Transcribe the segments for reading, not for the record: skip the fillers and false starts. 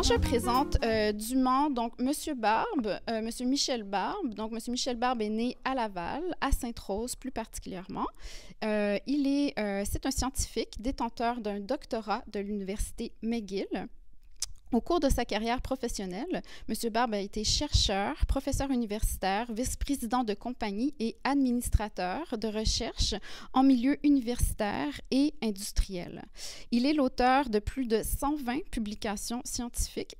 Quand je présente dûment, donc Monsieur Barbe, Monsieur Michel Barbe, donc Monsieur Michel Barbe est né à Laval, à Sainte-Rose plus particulièrement. C'est un scientifique détenteur d'un doctorat de l'Université McGill. Au cours de sa carrière professionnelle, M. Barbe a été chercheur, professeur universitaire, vice-président de compagnie et administrateur de recherche en milieu universitaire et industriel. Il est l'auteur de plus de 120 publications scientifiques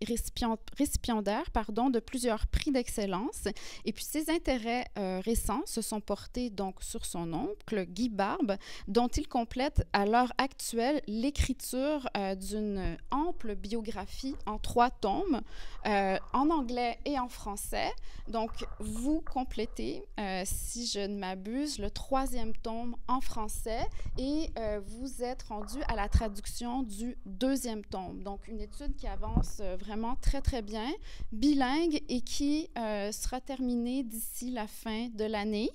récipiendaires de plusieurs prix d'excellence. Et puis ses intérêts récents se sont portés donc sur son oncle, Guy Barbe, dont il complète à l'heure actuelle l'écriture d'une ample biographie en 3 tomes, en anglais et en français. Donc, vous complétez, si je ne m'abuse, le 3e tome en français et vous êtes rendu à la traduction du 2e tome. Donc, une étude qui avance vraiment très, très bien, bilingue et qui sera terminée d'ici la fin de l'année.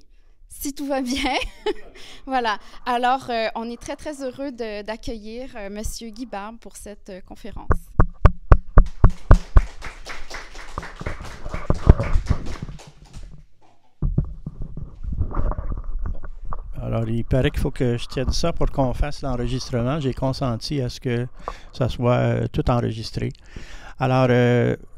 Si tout va bien. Voilà. Alors, on est très, très heureux d'accueillir M. Guy Barbe pour cette conférence. Alors, il paraît qu'il faut que je tienne ça pour qu'on fasse l'enregistrement. J'ai consenti à ce que ça soit tout enregistré. Alors,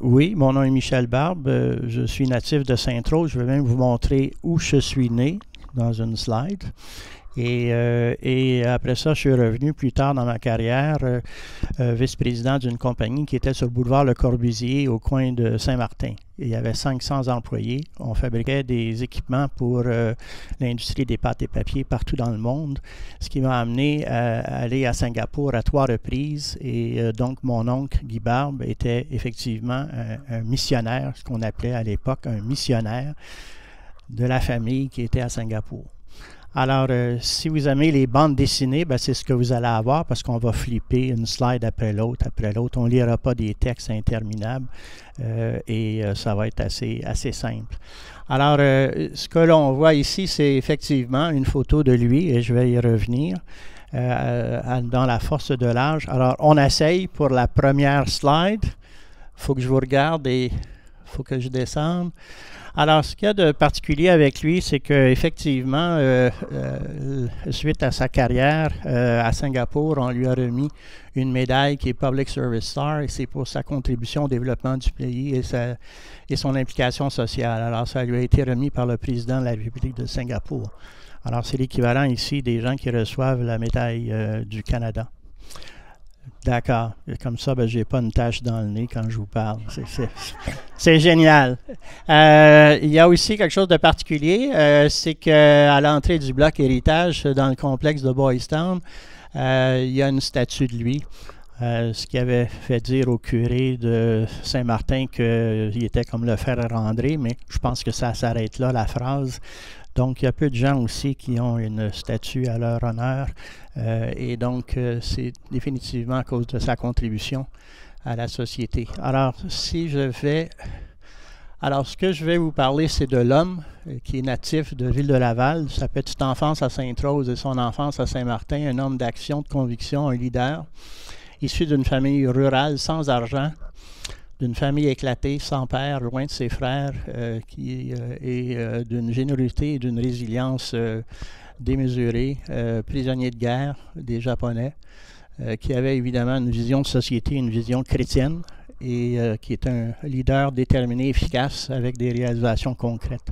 oui, mon nom est Michel Barbe. Je suis natif de Sainte-Rose. Je vais même vous montrer où je suis né dans une slide. Et après ça, je suis revenu plus tard dans ma carrière vice-président d'une compagnie qui était sur le boulevard Le Corbusier au coin de Saint-Martin. Il y avait 500 employés. On fabriquait des équipements pour l'industrie des pâtes et papiers partout dans le monde, ce qui m'a amené à aller à Singapour à 3 reprises. Et donc, mon oncle Guy Barbe était effectivement un missionnaire, ce qu'on appelait à l'époque un missionnaire de la famille qui était à Singapour. Alors, si vous aimez les bandes dessinées, ben, c'est ce que vous allez avoir parce qu'on va flipper une slide après l'autre. On ne lira pas des textes interminables et ça va être assez simple. Alors, ce que l'on voit ici, c'est effectivement une photo de lui et je vais y revenir dans la force de l'âge. Alors, on essaye pour la première slide. Il faut que je vous regarde et il faut que je descende. Alors, ce qu'il y a de particulier avec lui, c'est qu'effectivement, suite à sa carrière à Singapour, on lui a remis une médaille qui est Public Service Star et c'est pour sa contribution au développement du pays et son implication sociale. Alors, ça lui a été remis par le président de la République de Singapour. Alors, c'est l'équivalent ici des gens qui reçoivent la médaille du Canada. D'accord. Comme ça, ben, je n'ai pas une tache dans le nez quand je vous parle. C'est génial. Il y a aussi quelque chose de particulier, c'est qu'à l'entrée du bloc héritage dans le complexe de Boys Town, il y a une statue de lui, ce qui avait fait dire au curé de Saint-Martin qu'il était comme le frère André, mais je pense que ça s'arrête là, la phrase. Donc, il y a peu de gens aussi qui ont une statue à leur honneur et donc c'est définitivement à cause de sa contribution à la société. Alors, ce que je vais vous parler, c'est de l'homme qui est natif de Ville-de-Laval, sa petite enfance à Sainte-Rose et son enfance à Saint-Martin, un homme d'action, de conviction, un leader, issu d'une famille rurale sans argent, d'une famille éclatée, sans père, loin de ses frères, et d'une générosité et d'une résilience démesurée, prisonnier de guerre des Japonais, qui avait évidemment une vision de société, une vision chrétienne, et qui est un leader déterminé, efficace, avec des réalisations concrètes.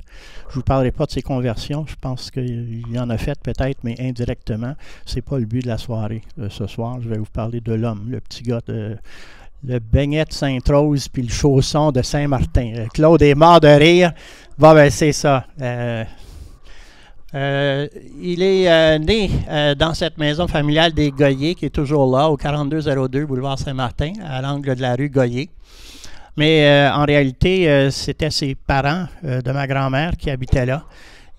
Je ne vous parlerai pas de ses conversions, je pense qu'il y en a fait peut-être, mais indirectement. Ce n'est pas le but de la soirée ce soir. Je vais vous parler de l'homme, le petit gars le beignet de Sainte-Rose puis le chausson de Saint-Martin. Claude est mort de rire. Bon, ben c'est ça. Il est né dans cette maison familiale des Goyer, qui est toujours là, au 4202 boulevard Saint-Martin, à l'angle de la rue Goyer. Mais en réalité, c'était ses parents de ma grand-mère qui habitaient là.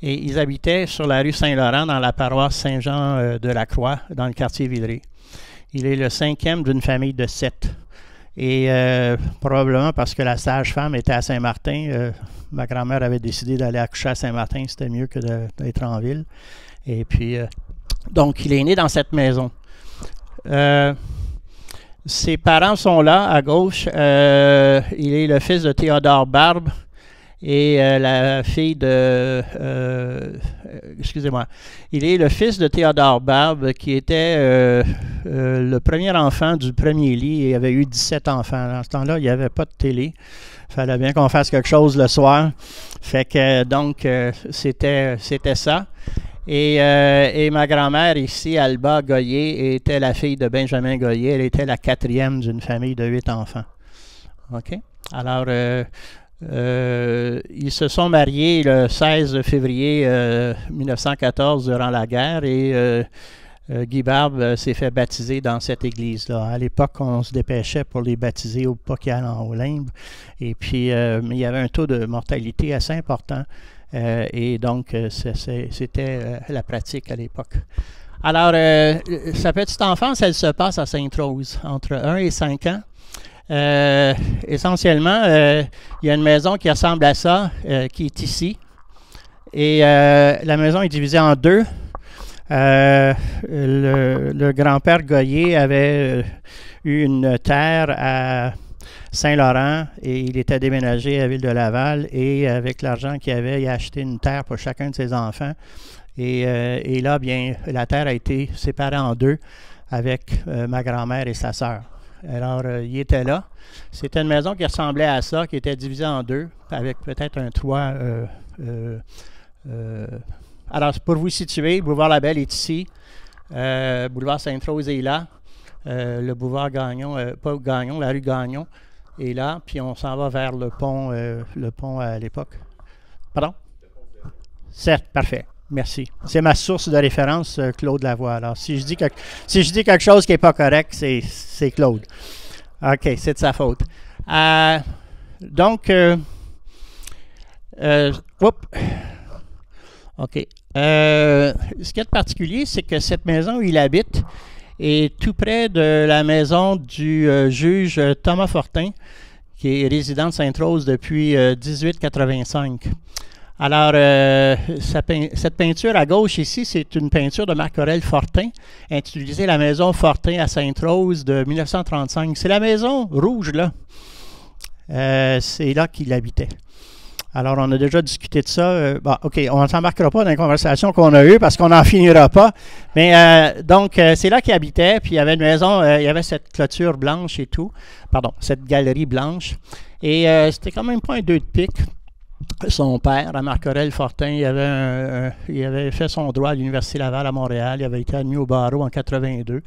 Et ils habitaient sur la rue Saint-Laurent, dans la paroisse Saint-Jean de la Croix, dans le quartier Villeray. Il est le 5e d'une famille de 7. Et probablement parce que la sage-femme était à Saint-Martin, ma grand-mère avait décidé d'aller accoucher à Saint-Martin, c'était mieux que d'être en ville. Et puis, donc, il est né dans cette maison. Ses parents sont là, à gauche. Il est le fils de Théodore Barbe et la fille de... excusez-moi. Il est le fils de Théodore Barbe, qui était le premier enfant du premier lit et avait eu 17 enfants. Dans ce temps-là, il n'y avait pas de télé. Il fallait bien qu'on fasse quelque chose le soir. Fait que, donc, c'était ça. Et ma grand-mère ici, Alba Goyer, était la fille de Benjamin Goyer. Elle était la 4e d'une famille de 8 enfants. OK? Alors, ils se sont mariés le 16 février 1914 durant la guerre et Guy Barbe s'est fait baptiser dans cette église-là. À l'époque, on se dépêchait pour les baptiser au pas qu'ils allaient en limbe. Et puis, mais il y avait un taux de mortalité assez important. Et donc, c'était la pratique à l'époque. Alors, sa petite enfance, elle se passe à Sainte-Rose, entre 1 et 5 ans. Essentiellement, il y a une maison qui ressemble à ça, qui est ici. Et la maison est divisée en deux. Le grand-père Goyer avait eu une terre à Saint-Laurent et il était déménagé à la ville de Laval et avec l'argent qu'il avait, il a acheté une terre pour chacun de ses enfants. Et là, bien, la terre a été séparée en deux avec ma grand-mère et sa sœur. Alors, il était là. C'était une maison qui ressemblait à ça, qui était divisée en deux, avec peut-être un toit. Alors, pour vous situer, boulevard Labelle est ici, boulevard Sainte-Rose est là, le boulevard Gagnon, pas Gagnon, la rue Gagnon est là, puis on s'en va vers le pont à l'époque. Pardon? Certes, parfait. Merci. C'est ma source de référence, Claude Lavoie. Alors, si je dis quelque chose qui n'est pas correct, c'est Claude. OK, c'est de sa faute. Donc, OK. Ce qui est de particulier, c'est que cette maison où il habite est tout près de la maison du juge Thomas Fortin, qui est résident de Sainte-Rose depuis 1885. Alors, cette peinture à gauche ici, c'est une peinture de Marc-Aurèle Fortin, intitulée La Maison Fortin à Sainte-Rose de 1935. C'est la maison rouge, là. C'est là qu'il habitait. Alors, on a déjà discuté de ça. OK, on ne s'embarquera pas dans les conversations qu'on a eues parce qu'on n'en finira pas. Mais donc, c'est là qu'il habitait. Puis, il y avait une maison, il y avait cette clôture blanche et tout. Pardon, cette galerie blanche. Et c'était quand même pas un 2 de pique. Son père, à Marc-Aurèle Fortin, il avait fait son droit à l'Université Laval à Montréal. Il avait été admis au barreau en 82.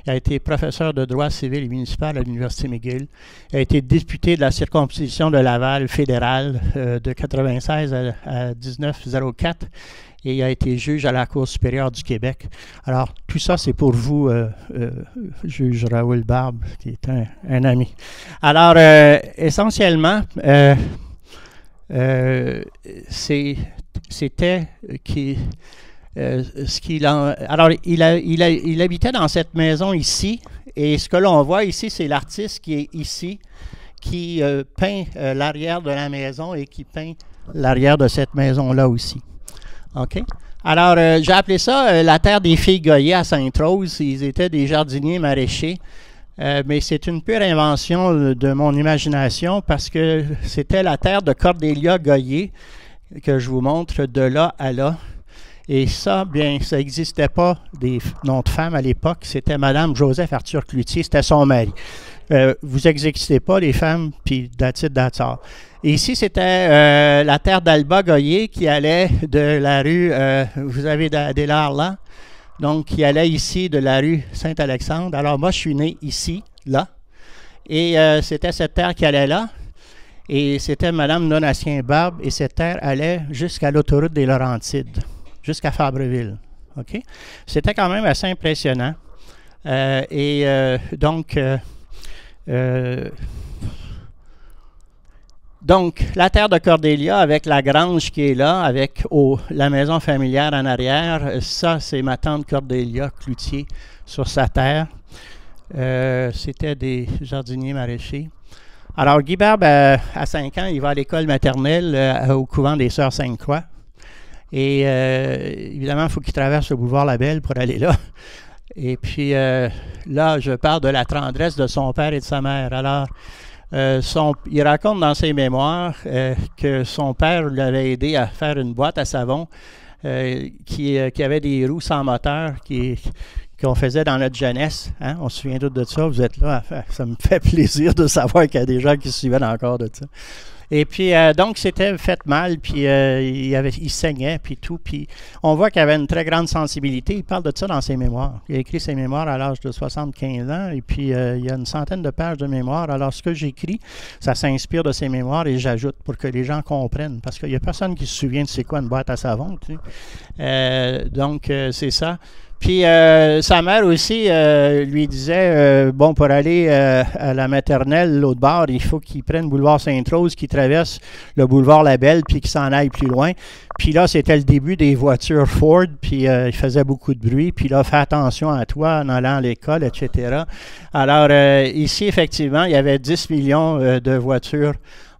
Il a été professeur de droit civil et municipal à l'Université McGill. Il a été député de la circonscription de Laval fédérale de 96 à 1904 et il a été juge à la Cour supérieure du Québec. Alors, tout ça, c'est pour vous, juge Raoul Barbe, qui est un ami. Alors, essentiellement, c'était alors, il habitait dans cette maison ici, et ce que l'on voit ici, c'est l'artiste qui est ici, qui peint l'arrière de la maison et qui peint l'arrière de cette maison-là aussi. OK? Alors, j'ai appelé ça la terre des filles Goyer à Sainte-Rose. Ils étaient des jardiniers maraîchers. Mais c'est une pure invention de mon imagination parce que c'était la terre de Cordélia Goyer que je vous montre de là à là. Et ça, bien, ça n'existait pas des noms de femmes à l'époque. C'était Madame Joseph Arthur Cloutier, c'était son mari. Vous n'existez pas les femmes, puis that's it, that's all. Et ici, c'était la terre d'Alba Goyer qui allait de la rue, vous avez des lards là, donc qui allait ici de la rue Saint-Alexandre. Alors moi, je suis né ici, là, et c'était cette terre qui allait là, et c'était Madame Donatien Barbe, et cette terre allait jusqu'à l'autoroute des Laurentides, jusqu'à Fabreville. OK? C'était quand même assez impressionnant. Donc, la terre de Cordélia avec la grange qui est là, avec la maison familière en arrière, ça, c'est ma tante Cordélia Cloutier sur sa terre. C'était des jardiniers maraîchers. Alors, Guy Barbe, à 5 ans, il va à l'école maternelle au couvent des Sœurs Sainte-Croix. Et évidemment, il faut qu'il traverse le boulevard Labelle pour aller là. Et puis là, je parle de la tendresse de son père et de sa mère. Alors, il raconte dans ses mémoires que son père l'avait aidé à faire une boîte à savon qui avait des roues sans moteur qu'on faisait dans notre jeunesse. Hein? On se souvient tous de ça. Vous êtes là. Ça me fait plaisir de savoir qu'il y a des gens qui se souviennent encore de ça. Et puis, donc, c'était fait mal, puis il saignait, puis tout. Puis, on voit qu'il avait une très grande sensibilité. Il parle de ça dans ses mémoires. Il a écrit ses mémoires à l'âge de 75 ans, et puis il y a une centaine de pages de mémoires. Alors, ce que j'écris, ça s'inspire de ses mémoires, et j'ajoute pour que les gens comprennent. Parce qu'il n'y a personne qui se souvient de c'est quoi une boîte à savon, tu sais. Donc, c'est ça. Puis sa mère aussi lui disait, bon, pour aller à la maternelle, l'autre bord, il faut qu'il prenne le boulevard Sainte-Rose, qu'il traverse le boulevard Labelle, puis qu'il s'en aille plus loin. Puis là, c'était le début des voitures Ford, puis il faisait beaucoup de bruit. Puis là, fais attention à toi en allant à l'école, etc. Alors, ici, effectivement, il y avait 10 millions de voitures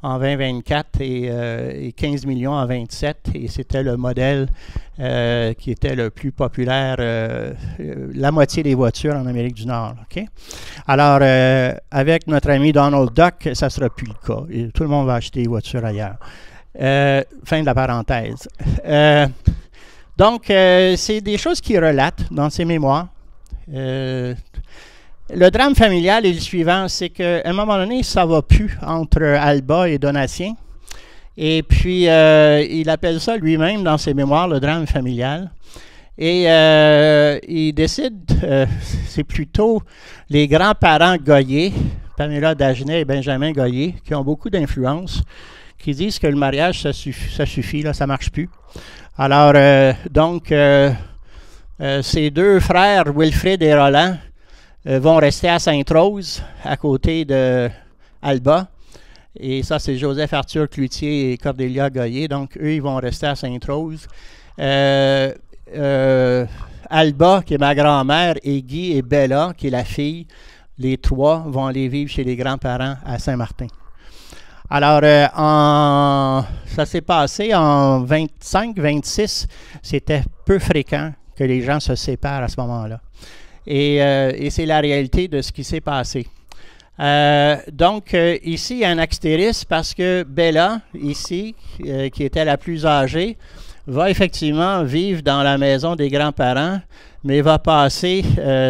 en 2024 et 15 millions en 27, et c'était le modèle qui était le plus populaire, la moitié des voitures en Amérique du Nord. Okay? Alors, avec notre ami Donald Duck, ça ne sera plus le cas. Et tout le monde va acheter des voitures ailleurs. Fin de la parenthèse. Donc, c'est des choses qu'il relate dans ses mémoires. Le drame familial est le suivant, c'est qu'à un moment donné, ça ne va plus entre Alba et Donatien. Et puis, il appelle ça lui-même dans ses mémoires le drame familial. Et il décide, c'est plutôt les grands-parents Goyer, Pamela Dagenet et Benjamin Goyer, qui ont beaucoup d'influence, qui disent que le mariage, ça suffit, là, ça ne marche plus. Alors, donc, ces deux frères, Wilfrid et Roland, vont rester à Sainte-Rose, à côté de Alba. Et ça, c'est Joseph Arthur Cloutier et Cordélia Goyer. Donc, eux, ils vont rester à Sainte-Rose. Alba, qui est ma grand-mère, et Guy et Bella, qui est la fille, les trois vont aller vivre chez les grands-parents à Saint-Martin. Alors, ça s'est passé en 25-26. C'était peu fréquent que les gens se séparent à ce moment-là. Et c'est la réalité de ce qui s'est passé. Donc, ici, il y a un astérisque parce que Bella, ici, qui était la plus âgée, va effectivement vivre dans la maison des grands-parents, mais va passer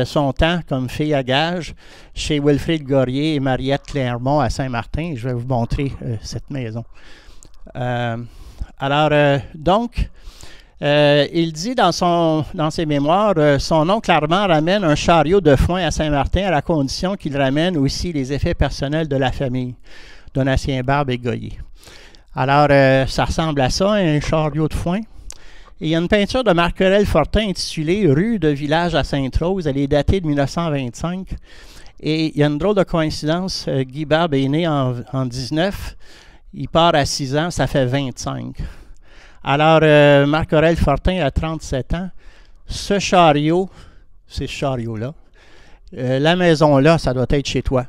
son temps comme fille à gage chez Wilfrid Goyer et Mariette Clermont à Saint-Martin. Je vais vous montrer cette maison. Donc, il dit dans ses mémoires, son oncle Armand ramène un chariot de foin à Saint-Martin à la condition qu'il ramène aussi les effets personnels de la famille, Donatien Barbe et Goyer. Alors, ça ressemble à ça, un chariot de foin. Et il y a une peinture de Marc-Aurèle Fortin intitulée « Rue de village à Sainte-Rose ». Elle est datée de 1925. Et il y a une drôle de coïncidence. Guy Barbe est né en 19. Il part à 6 ans, ça fait 25. Alors, Marc-Aurèle Fortin a 37 ans. Ce chariot, c'est ce chariot-là. La maison-là, ça doit être chez toi.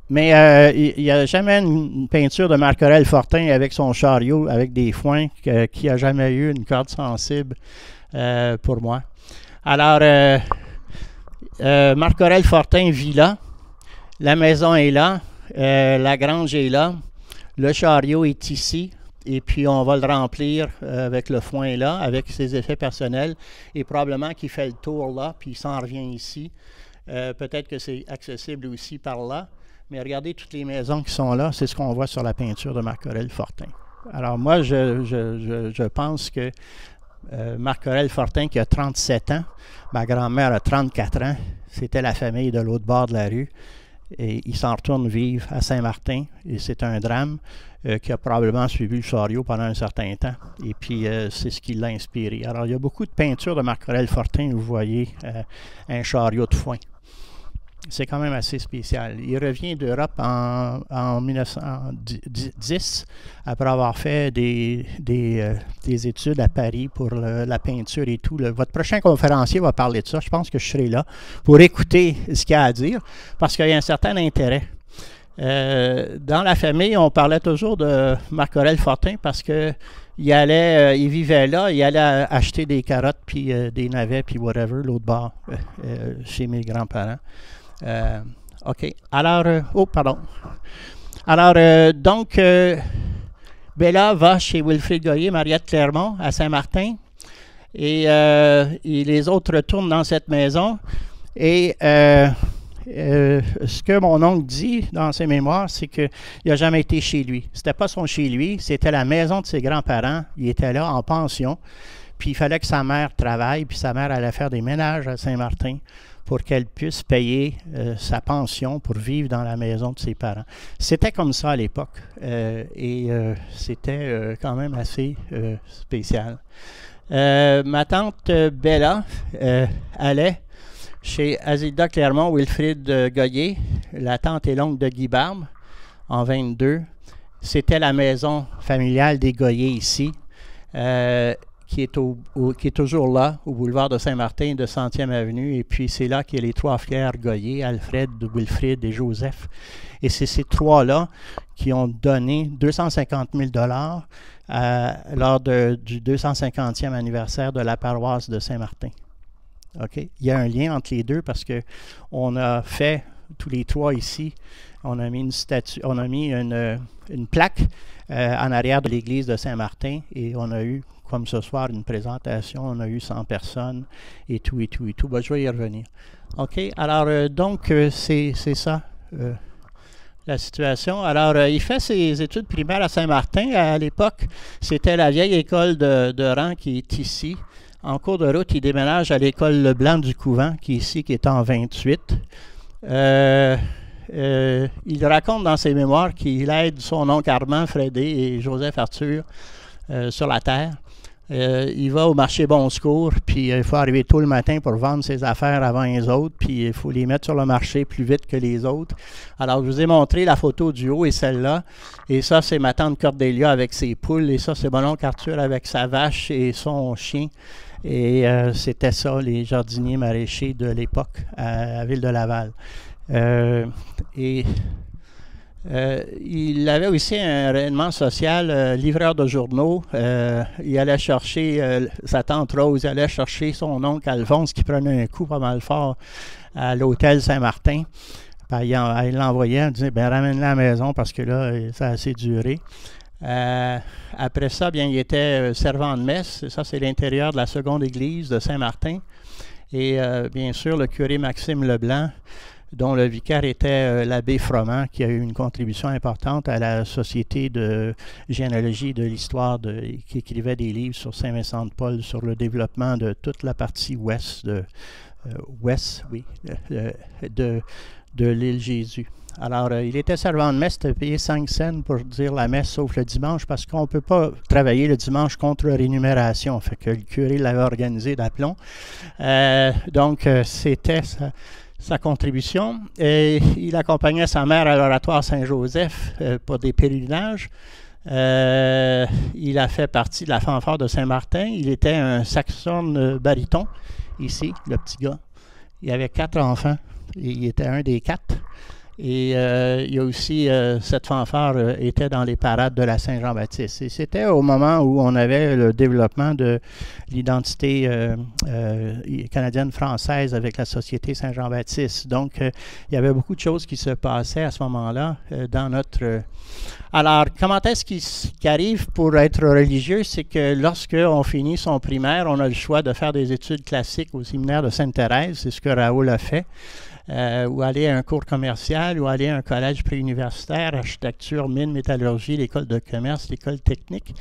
Mais il n'y a jamais une peinture de Marc-Aurèle Fortin avec son chariot, avec des foins, qui a jamais eu une corde sensible pour moi. Alors, Marc-Aurèle Fortin vit là. La maison est là. La grange est là. Le chariot est ici. Et puis, on va le remplir avec le foin là, avec ses effets personnels. Et probablement qu'il fait le tour là, puis il s'en revient ici. Peut-être que c'est accessible aussi par là. Mais regardez toutes les maisons qui sont là. C'est ce qu'on voit sur la peinture de Marc-Aurèle Fortin. Alors, moi, je pense que Marc-Aurèle Fortin, qui a 37 ans, ma grand-mère a 34 ans, c'était la famille de l'autre bord de la rue. Et il s'en retourne vivre à Saint-Martin. Et c'est un drame qui a probablement suivi le chariot pendant un certain temps. Et puis, c'est ce qui l'a inspiré. Alors, il y a beaucoup de peintures de Marc-Aurèle Fortin où vous voyez un chariot de foin. C'est quand même assez spécial. Il revient d'Europe en 1910 après avoir fait des études à Paris pour la peinture et tout. Votre prochain conférencier va parler de ça. Je pense que je serai là pour écouter ce qu'il a à dire parce qu'il y a un certain intérêt. Dans la famille, on parlait toujours de Marc-Aurèle Fortin parce que il vivait là, il allait acheter des carottes, puis des navets, puis whatever, l'autre bord, chez mes grands-parents. OK. Alors, pardon. Alors, donc, Bella va chez Wilfrid Goyer, Mariette Clermont, à Saint-Martin, et les autres retournent dans cette maison. Et ce que mon oncle dit dans ses mémoires, c'est qu'il n'a jamais été chez lui. C'était pas son chez lui, c'était la maison de ses grands-parents. Il était là en pension, puis il fallait que sa mère travaille, puis sa mère allait faire des ménages à Saint-Martin pour qu'elle puisse payer sa pension pour vivre dans la maison de ses parents. C'était comme ça à l'époque, et c'était quand même assez spécial. Ma tante Bella allait chez Azilda Clermont, Wilfrid Goyer, la tante et l'oncle de Guy Barbe, en 22. C'était la maison familiale des Goyer ici, qui est toujours là, au boulevard de Saint-Martin, de 100e Avenue. Et puis, c'est là qu'il y a les trois frères Goyer, Alfred, Wilfrid et Joseph. Et c'est ces trois-là qui ont donné 250 000 $ lors du 250e anniversaire de la paroisse de Saint-Martin. OK? Il y a un lien entre les deux parce qu'on a fait, tous les trois ici, on a mis une statue, on a mis une plaque en arrière de l'église de Saint-Martin et on a eu, comme ce soir, une présentation, on a eu 100 personnes et tout, et tout, et tout. Ben, je vais y revenir. OK? Alors, donc, c'est ça, la situation. Alors, il fait ses études primaires à Saint-Martin. À l'époque, c'était la vieille école de rang qui est ici. En cours de route, il déménage à l'école Leblanc du Couvent, qui est ici, qui est en 28. Il raconte dans ses mémoires qu'il aide son oncle Armand Frédé et Joseph Arthur sur la terre. Il va au marché Bon Secours, puis il faut arriver tôt le matin pour vendre ses affaires avant les autres, puis il faut les mettre sur le marché plus vite que les autres. Alors, je vous ai montré la photo du haut et celle-là. Et ça, c'est ma tante Cordélia avec ses poules. Et ça, c'est mon oncle Arthur avec sa vache et son chien. Et c'était ça, les jardiniers maraîchers de l'époque à Ville de Laval. Il avait aussi un rayonnement social, livreur de journaux. Il allait chercher sa tante Rose, il allait chercher son oncle Alphonse qui prenait un coup pas mal fort à l'hôtel Saint-Martin. Il l'envoyait, il disait ben, ramène-la à la maison parce que là, ça a assez duré. Après ça, bien, il était servant de messe. Ça, c'est l'intérieur de la seconde église de Saint-Martin. Et bien sûr, le curé Maxime Leblanc, dont le vicaire était l'abbé Froment, qui a eu une contribution importante à la Société de généalogie et de l'histoire, qui écrivait des livres sur Saint-Vincent-de-Paul, sur le développement de toute la partie ouest de l'île Jésus. Alors, il était servant de messe, il payé 5 cents pour dire la messe, sauf le dimanche, parce qu'on ne peut pas travailler le dimanche contre rémunération. Fait que le curé l'avait organisé d'aplomb. Donc, c'était sa contribution. Et il accompagnait sa mère à l'oratoire Saint-Joseph pour des pèlerinages. Il a fait partie de la fanfare de Saint-Martin. Il était un saxophone baryton, ici, le petit gars. Il avait 4 enfants. Il était un des 4. Et il y a aussi, cette fanfare était dans les parades de la Saint-Jean-Baptiste. Et c'était au moment où on avait le développement de l'identité canadienne-française avec la Société Saint-Jean-Baptiste. Donc, il y avait beaucoup de choses qui se passaient à ce moment-là dans notre... Alors, comment est-ce qu'il arrive pour être religieux? C'est que lorsqu'on finit son primaire, on a le choix de faire des études classiques au séminaire de Sainte-Thérèse. C'est ce que Raoul a fait. Ou aller à un cours commercial, ou aller à un collège préuniversitaire, architecture, mine, métallurgie, l'école de commerce, l'école technique.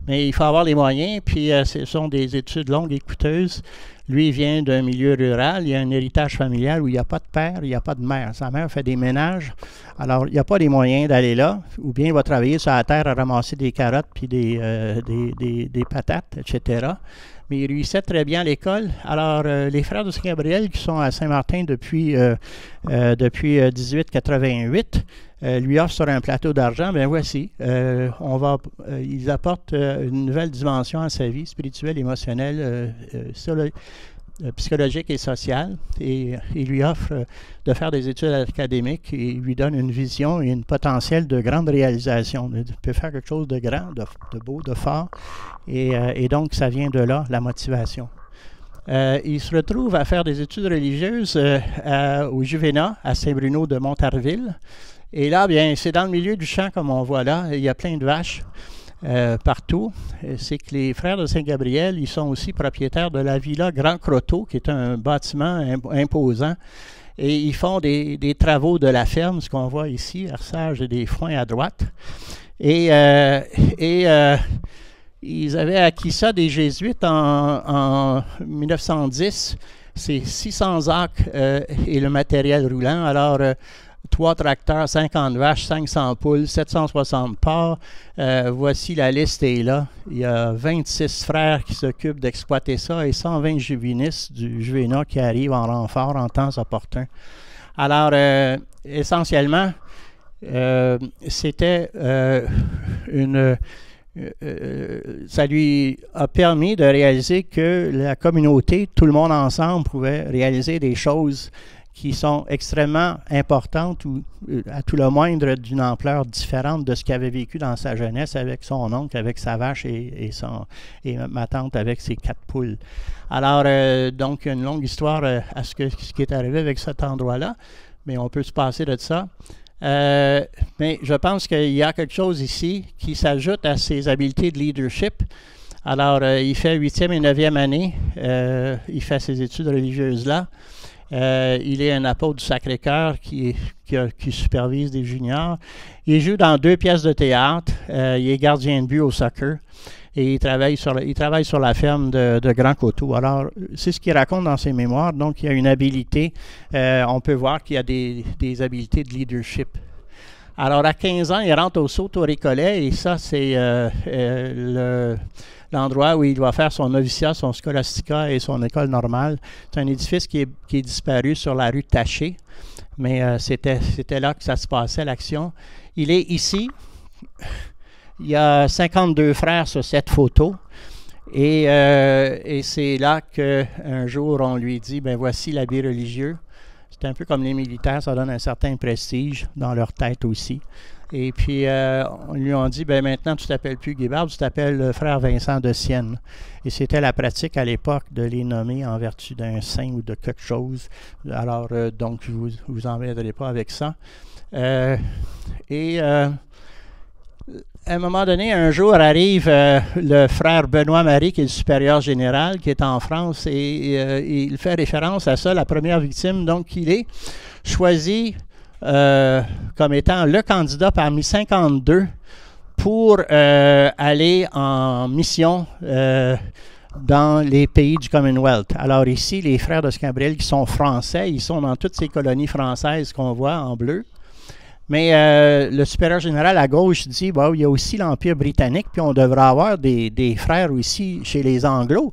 Mais il faut avoir les moyens, puis ce sont des études longues et coûteuses. Lui, il vient d'un milieu rural, il a un héritage familial où il n'y a pas de père, il n'y a pas de mère. Sa mère fait des ménages, alors il n'y a pas les moyens d'aller là, ou bien il va travailler sur la terre à ramasser des carottes, puis des patates, etc. Mais il réussissait très bien à l'école. Alors, les frères de Saint-Gabriel, qui sont à Saint-Martin depuis 1888, lui offrent sur un plateau d'argent, bien voici, ils apportent une nouvelle dimension à sa vie spirituelle, émotionnelle, psychologique et social, et il lui offre de faire des études académiques et il lui donne une vision et un potentiel de grande réalisation. Il peut faire quelque chose de grand, de beau, de fort, et donc ça vient de là, la motivation. Il se retrouve à faire des études religieuses au Juvénat, à Saint-Bruno de Montarville. Et là, bien, c'est dans le milieu du champ, comme on voit là. Il y a plein de vaches partout. C'est que les frères de Saint-Gabriel, ils sont aussi propriétaires de la villa Grand Croteau, qui est un bâtiment imposant. Et ils font des travaux de la ferme, ce qu'on voit ici, arrosage des foins à droite. Et ils avaient acquis ça des Jésuites en 1910. C'est 600 acres et le matériel roulant. Alors, 3 tracteurs, 50 vaches, 500 poules, 760 porcs. Voici la liste est là. Il y a 26 frères qui s'occupent d'exploiter ça et 120 juvénistes du Juvénat qui arrivent en renfort en temps opportun. Alors, essentiellement, c'était ça lui a permis de réaliser que la communauté, tout le monde ensemble, pouvait réaliser des choses qui sont extrêmement importantes ou à tout le moindre d'une ampleur différente de ce qu'il avait vécu dans sa jeunesse avec son oncle, avec sa vache et ma tante avec ses 4 poules. Alors, donc, une longue histoire à ce qui est arrivé avec cet endroit-là, mais on peut se passer de ça. Mais je pense qu'il y a quelque chose ici qui s'ajoute à ses habiletés de leadership. Alors, il fait 8e et 9e année, il fait ses études religieuses là. Il est un apôtre du Sacré-Cœur qui supervise des juniors. Il joue dans 2 pièces de théâtre. Il est gardien de but au soccer. Et il travaille sur la ferme de Grand Coteau. Alors, c'est ce qu'il raconte dans ses mémoires. Donc, il y a une habileté. On peut voir qu'il y a des habiletés de leadership. Alors, à 15 ans, il rentre au Saut-au-Récollet. Et ça, c'est l'endroit où il doit faire son noviciat, son scolastica et son école normale. C'est un édifice qui est disparu sur la rue Taché. Mais c'était là que ça se passait, l'action. Il est ici. Il y a 52 frères sur cette photo. Et c'est là qu'un jour, on lui dit, ben voici l'habit religieux. C'est un peu comme les militaires, ça donne un certain prestige dans leur tête aussi. Et puis, on lui a dit, ben maintenant, tu ne t'appelles plus Guy Barbe, tu t'appelles frère Vincent de Sienne. Et c'était la pratique à l'époque de les nommer en vertu d'un saint ou de quelque chose. Alors, donc, je ne vous embêterai pas avec ça. À un moment donné, un jour arrive le frère Benoît-Marie, qui est le supérieur général, qui est en France, et il fait référence à ça, la première victime. Donc, il est choisi comme étant le candidat parmi 52 pour aller en mission dans les pays du Commonwealth. Alors ici, les frères de Saint-Gabriel qui sont français, ils sont dans toutes ces colonies françaises qu'on voit en bleu. Mais le supérieur général à gauche dit, bon, il y a aussi l'Empire britannique, puis on devrait avoir des frères aussi chez les Anglos.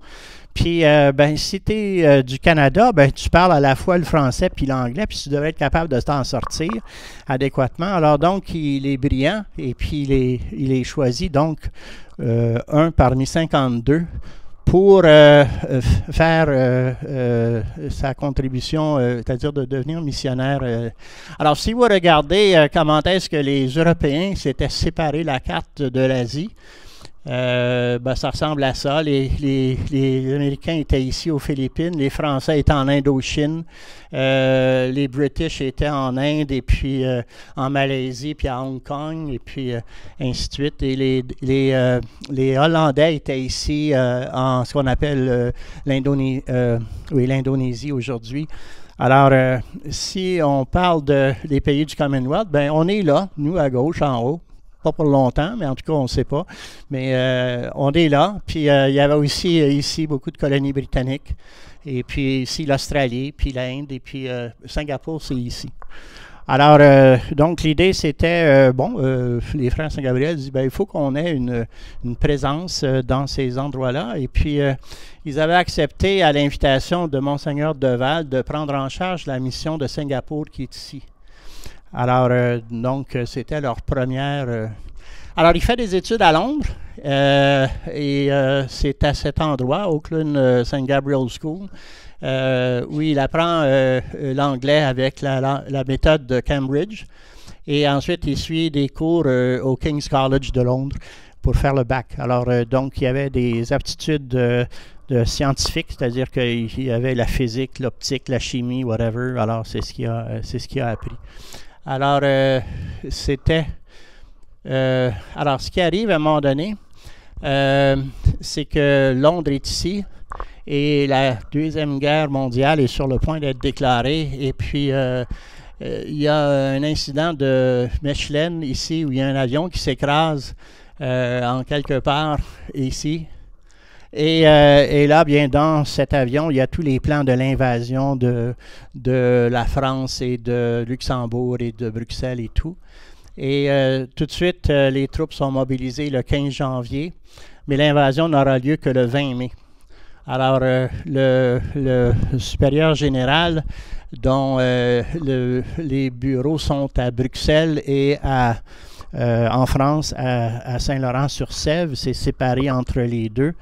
Puis, ben, si tu es du Canada, ben, tu parles à la fois le français puis l'anglais, puis tu devrais être capable de t'en sortir adéquatement. Alors, donc, il est brillant, et puis il est choisi, donc, un parmi 52 pour faire sa contribution, c'est-à-dire de devenir missionnaire. Alors, si vous regardez comment est-ce que les Européens s'étaient séparés la carte de l'Asie, ben, ça ressemble à ça. Les Américains étaient ici aux Philippines, les Français étaient en Indochine, les British étaient en Inde, et puis en Malaisie, puis à Hong Kong, et puis ainsi de suite. Et les Hollandais étaient ici en ce qu'on appelle l'Indonésie aujourd'hui. Alors, si on parle des pays du Commonwealth, ben, on est là, nous à gauche, en haut. Pas pour longtemps, mais en tout cas, on ne sait pas. Mais on est là. Puis il y avait aussi ici beaucoup de colonies britanniques. Et puis ici, l'Australie, puis l'Inde, et puis Singapour, c'est ici. Alors, donc, l'idée, c'était, les frères Saint-Gabriel disent, ben, il faut qu'on ait une présence dans ces endroits-là. Et puis, ils avaient accepté, à l'invitation de Monseigneur Deval, de prendre en charge la mission de Singapour qui est ici. Alors, donc, c'était leur première... Alors, il fait des études à Londres, et c'est à cet endroit, Auckland St. Gabriel School, Oui, il apprend l'anglais avec la méthode de Cambridge. Et ensuite, il suit des cours au King's College de Londres pour faire le bac. Alors, donc, il y avait des aptitudes de scientifique, c'est-à-dire qu'il y avait la physique, l'optique, la chimie, whatever. Alors, c'est ce qu'il a appris. Alors, alors, ce qui arrive à un moment donné, c'est que Londres est ici et la Deuxième Guerre mondiale est sur le point d'être déclarée. Et puis, il y a un incident de Mechelin ici où il y a un avion qui s'écrase en quelque part ici. Et là, bien, dans cet avion, il y a tous les plans de l'invasion de la France et de Luxembourg et de Bruxelles et tout. Et tout de suite, les troupes sont mobilisées le 15 janvier, mais l'invasion n'aura lieu que le 20 mai. Alors, le supérieur général, dont les bureaux sont à Bruxelles et en France, à Saint-Laurent-sur-Sèvre, c'est séparé entre les deux,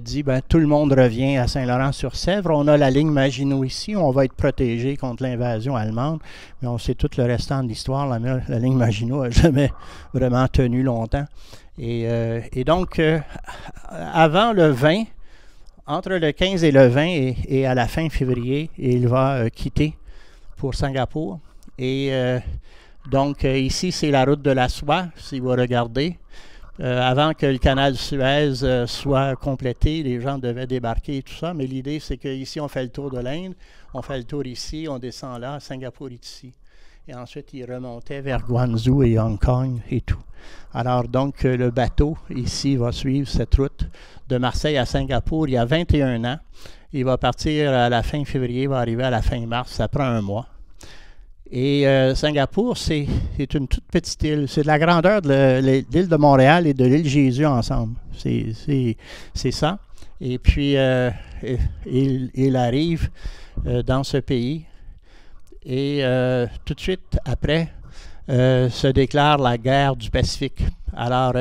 dit tout le monde revient à Saint-Laurent-sur-Sèvre. On a la ligne Maginot ici, on va être protégé contre l'invasion allemande, mais on sait tout le restant de l'histoire. La ligne Maginot n'a jamais vraiment tenu longtemps. Et donc, avant le 20, entre le 15 et le 20 et à la fin février, il va quitter pour Singapour. Et donc, ici, c'est la route de la soie, si vous regardez. Avant que le canal de Suez soit complété, les gens devaient débarquer et tout ça. Mais l'idée, c'est qu'ici, on fait le tour de l'Inde, on fait le tour ici, on descend là, Singapour est ici. Et ensuite, il remontait vers Guangzhou et Hong Kong et tout. Alors, donc, le bateau, ici, va suivre cette route de Marseille à Singapour il y a 21 ans. Il va partir à la fin février, il va arriver à la fin mars, ça prend un mois. Et Singapour, c'est une toute petite île. C'est de la grandeur de l'île de Montréal et de l'île Jésus ensemble. C'est ça. Et puis, il arrive dans ce pays. Et tout de suite après, se déclare la guerre du Pacifique. Alors,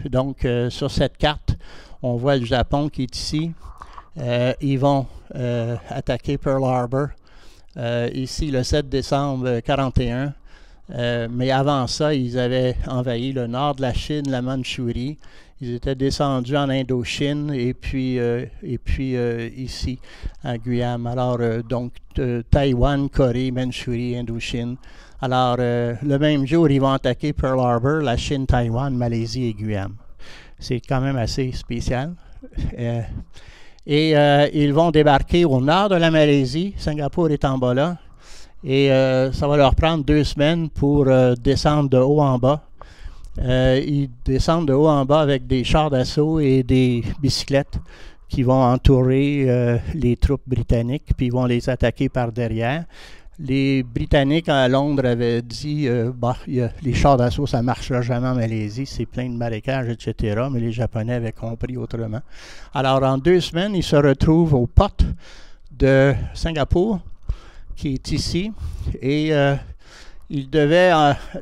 donc, sur cette carte, on voit le Japon qui est ici. Ils vont attaquer Pearl Harbor. Ici, le 7 décembre 1941. Mais avant ça, ils avaient envahi le nord de la Chine, la Mandchourie. Ils étaient descendus en Indochine et puis ici, à Guam. Alors, donc, Taïwan, Corée, Mandchourie, Indochine. Alors, le même jour, ils vont attaquer Pearl Harbor, la Chine, Taïwan, Malaisie et Guam. C'est quand même assez spécial. Et ils vont débarquer au nord de la Malaisie. Singapour est en bas là. Et ça va leur prendre 2 semaines pour descendre de haut en bas. Ils descendent de haut en bas avec des chars d'assaut et des bicyclettes qui vont entourer les troupes britanniques, puis ils vont les attaquer par derrière. Les Britanniques à Londres avaient dit les chars d'assaut, ça ne marchera jamais en Malaisie, c'est plein de marécages, etc. Mais les Japonais avaient compris autrement. Alors, en 2 semaines, ils se retrouvent aux portes de Singapour, qui est ici, et ils devaient,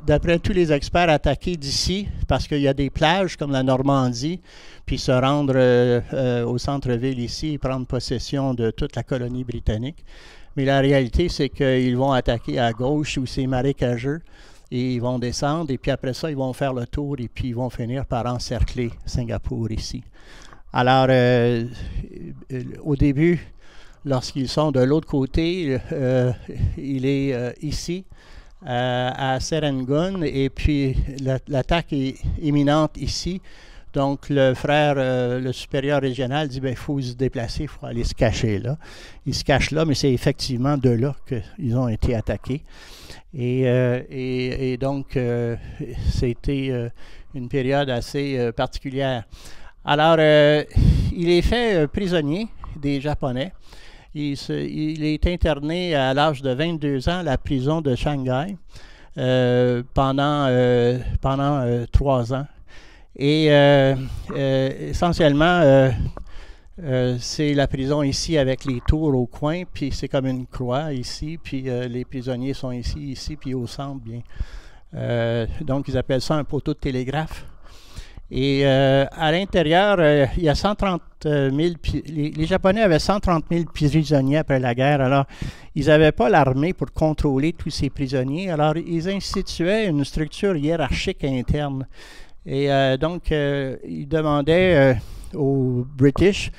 d'après tous les experts, attaquer d'ici, parce qu'il y a des plages comme la Normandie, puis se rendre au centre-ville ici et prendre possession de toute la colonie britannique. Mais la réalité, c'est qu'ils vont attaquer à gauche où c'est marécageux et ils vont descendre et puis après ça, ils vont faire le tour et puis ils vont finir par encercler Singapour ici. Alors, au début, lorsqu'ils sont de l'autre côté, il est ici, à Serangoon, et puis l'attaque est imminente ici. Donc, le frère, le supérieur régional dit, il faut se déplacer, il faut aller se cacher là. Ils se cachent là, mais c'est effectivement de là qu'ils ont été attaqués. Et donc, c'était une période assez particulière. Alors, il est fait prisonnier des Japonais. Il est interné à l'âge de 22 ans à la prison de Shanghai pendant 3 ans. Et essentiellement, c'est la prison ici avec les tours au coin, puis c'est comme une croix ici, puis les prisonniers sont ici, puis au centre, bien. Donc, ils appellent ça un poteau de télégraphe. Et à l'intérieur, il y a 130 000... Les Japonais avaient 130 000 prisonniers après la guerre. Alors, ils n'avaient pas l'armée pour contrôler tous ces prisonniers. Alors, ils instituaient une structure hiérarchique interne. Et donc, ils demandaient aux British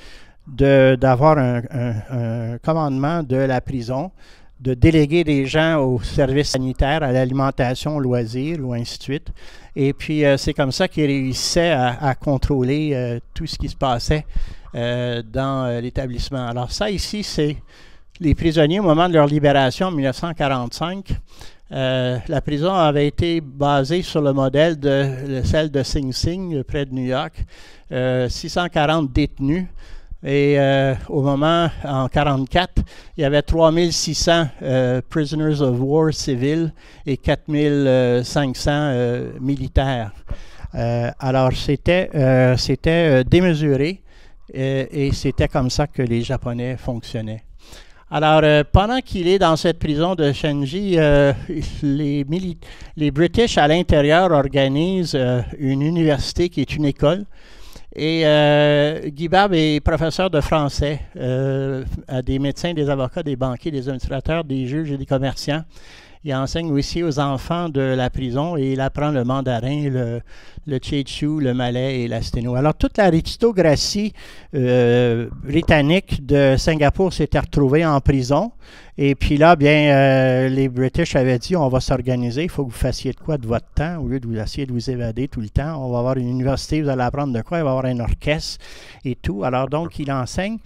d'avoir un commandement de la prison, de déléguer des gens aux services sanitaires, à l'alimentation, aux loisirs, ou ainsi de suite. Et puis, c'est comme ça qu'ils réussissaient à contrôler tout ce qui se passait dans l'établissement. Alors ça, ici, c'est les prisonniers au moment de leur libération en 1945. La prison avait été basée sur le modèle de celle de Sing Sing, près de New York. 640 détenus. Et au moment, en 1944, il y avait 3600 prisoners of war civils et 4500 militaires. Alors, c'était démesuré et c'était comme ça que les Japonais fonctionnaient. Alors, pendant qu'il est dans cette prison de Shenji, les British à l'intérieur organisent une université qui est une école. Et Guy Barbe est professeur de français à des médecins, des avocats, des banquiers, des administrateurs, des juges et des commerciants. Il enseigne aussi aux enfants de la prison et il apprend le mandarin, le tchétchou, le malais et la sténo. Alors, toute l'aristocratie britannique de Singapour s'était retrouvée en prison. Et puis là, bien, les British avaient dit, on va s'organiser, il faut que vous fassiez de quoi de votre temps, au lieu de vous essayer de vous évader tout le temps. On va avoir une université, vous allez apprendre de quoi, il va y avoir un orchestre et tout. Alors donc, il enseigne.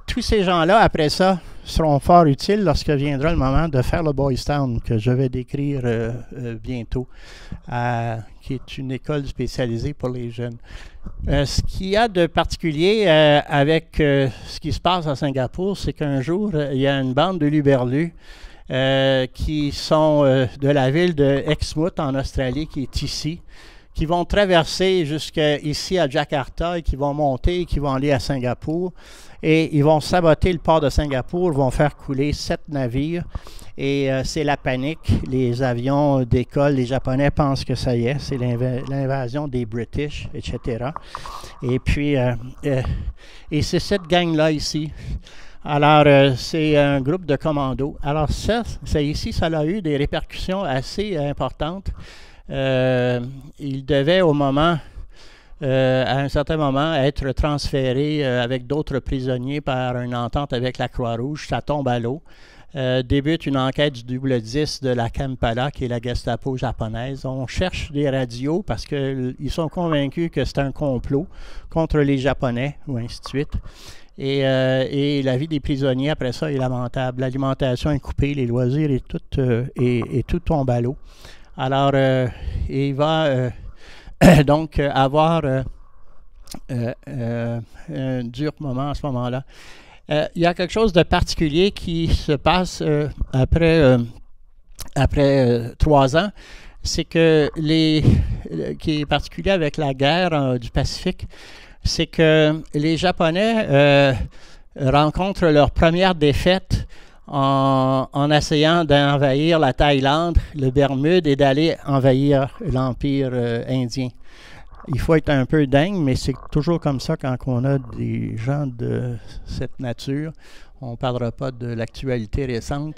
Tous ces gens-là, après ça, seront fort utiles lorsque viendra le moment de faire le Boys Town, que je vais décrire bientôt, qui est une école spécialisée pour les jeunes. Ce qu'il y a de particulier avec ce qui se passe à Singapour, c'est qu'un jour, il y a une bande de luberlus qui sont de la ville de Exmouth en Australie, qui est ici, qui vont traverser jusqu'ici à Jakarta et qui vont monter et qui vont aller à Singapour. Et ils vont saboter le port de Singapour, vont faire couler 7 navires. Et c'est la panique. Les avions décollent, les Japonais pensent que ça y est, c'est l'invasion des British, etc. Et puis, et c'est cette gang-là ici. Alors, c'est un groupe de commandos. Alors ça ici, ça a eu des répercussions assez importantes. Il devait au moment, à un certain moment, être transféré avec d'autres prisonniers par une entente avec la Croix-Rouge. Ça tombe à l'eau. Débute une enquête du double 10 de la Kampala, qui est la Gestapo japonaise. On cherche des radios parce qu'ils sont convaincus que c'est un complot contre les Japonais, ou ainsi de suite. Et la vie des prisonniers, après ça, est lamentable. L'alimentation est coupée, les loisirs et tout tombe à l'eau. Alors, il va donc avoir un dur moment à ce moment-là. Il y a quelque chose de particulier qui se passe après 3 ans. C'est que qui est particulier avec la guerre du Pacifique, c'est que les Japonais rencontrent leur première défaite en essayant d'envahir la Thaïlande, le Bermude et d'aller envahir l'Empire indien. Il faut être un peu dingue, mais c'est toujours comme ça quand on a des gens de cette nature. On ne parlera pas de l'actualité récente.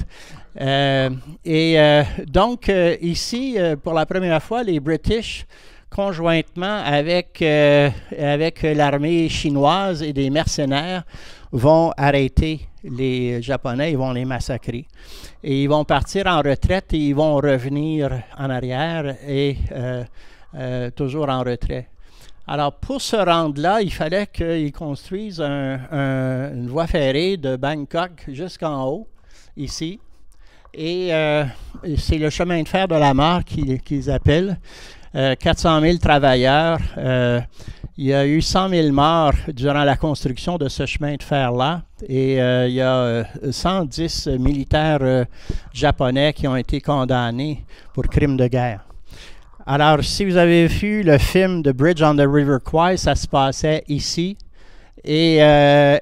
Donc, ici, pour la première fois, les British, conjointement avec l'armée chinoise et des mercenaires, vont arrêter les Japonais, ils vont les massacrer. Et ils vont partir en retraite et ils vont revenir en arrière et toujours en retrait. Alors, pour se rendre là, il fallait qu'ils construisent une voie ferrée de Bangkok jusqu'en haut, ici. Et c'est le chemin de fer de la mort qu'ils appellent. 400 000 travailleurs. Il y a eu 100 000 morts durant la construction de ce chemin de fer-là. Et il y a 110 militaires japonais qui ont été condamnés pour crimes de guerre. Alors, si vous avez vu le film The Bridge on the River Kwai, ça se passait ici. Et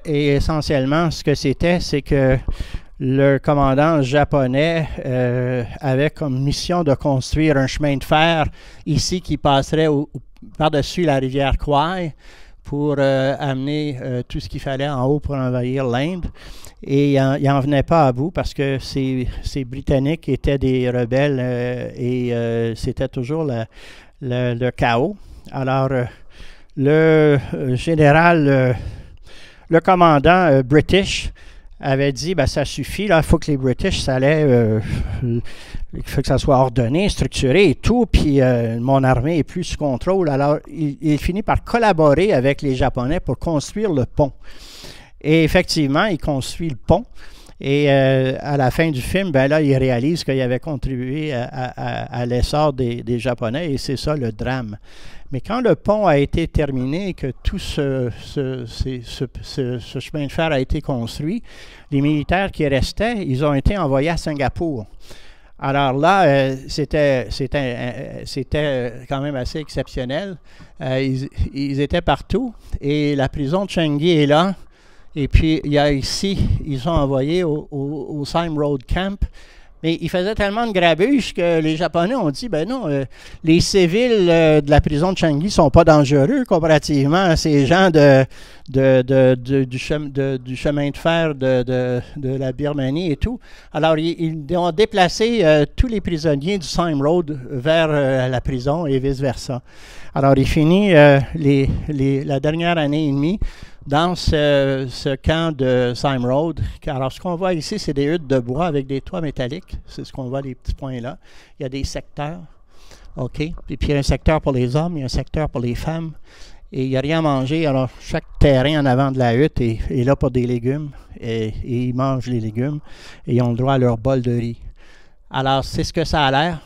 essentiellement, ce que c'était, c'est que le commandant japonais avait comme mission de construire un chemin de fer ici qui passerait par-dessus la rivière Kwai pour amener tout ce qu'il fallait en haut pour envahir l'Inde. Et il n'en venait pas à bout parce que ces Britanniques étaient des rebelles et c'était toujours le chaos. Alors, le général, le commandant British avait dit, ben, ça suffit, là, il faut que les British, il faut que ça soit ordonné, structuré et tout, puis mon armée est plus sous contrôle. Alors, il finit par collaborer avec les Japonais pour construire le pont. Et effectivement, il construit le pont. Et à la fin du film, ben là, il réalise qu'il avait contribué à l'essor des Japonais, et c'est ça le drame. Mais quand le pont a été terminé et que tout ce chemin de fer a été construit, les militaires qui restaient, ils ont été envoyés à Singapour. Alors là, c'était quand même assez exceptionnel. Ils étaient partout et la prison de Changi est là. Et puis, il y a ici, ils sont envoyés au Sime Road Camp. Mais il faisait tellement de grabuge que les Japonais ont dit, ben non, les civils de la prison de Changi ne sont pas dangereux comparativement à ces gens du chemin de fer de la Birmanie et tout. Alors, ils ont déplacé tous les prisonniers du Sime Road vers la prison et vice-versa. Alors, il finit la dernière année et demie dans ce camp de Sime Road. Alors, ce qu'on voit ici, c'est des huttes de bois avec des toits métalliques. C'est ce qu'on voit, les petits points là. Il y a des secteurs. OK? Et puis, il y a un secteur pour les hommes, il y a un secteur pour les femmes. Et il n'y a rien à manger. Alors, chaque terrain en avant de la hutte est là pour des légumes. Et ils mangent les légumes. Et ils ont le droit à leur bol de riz. Alors, c'est ce que ça a l'air.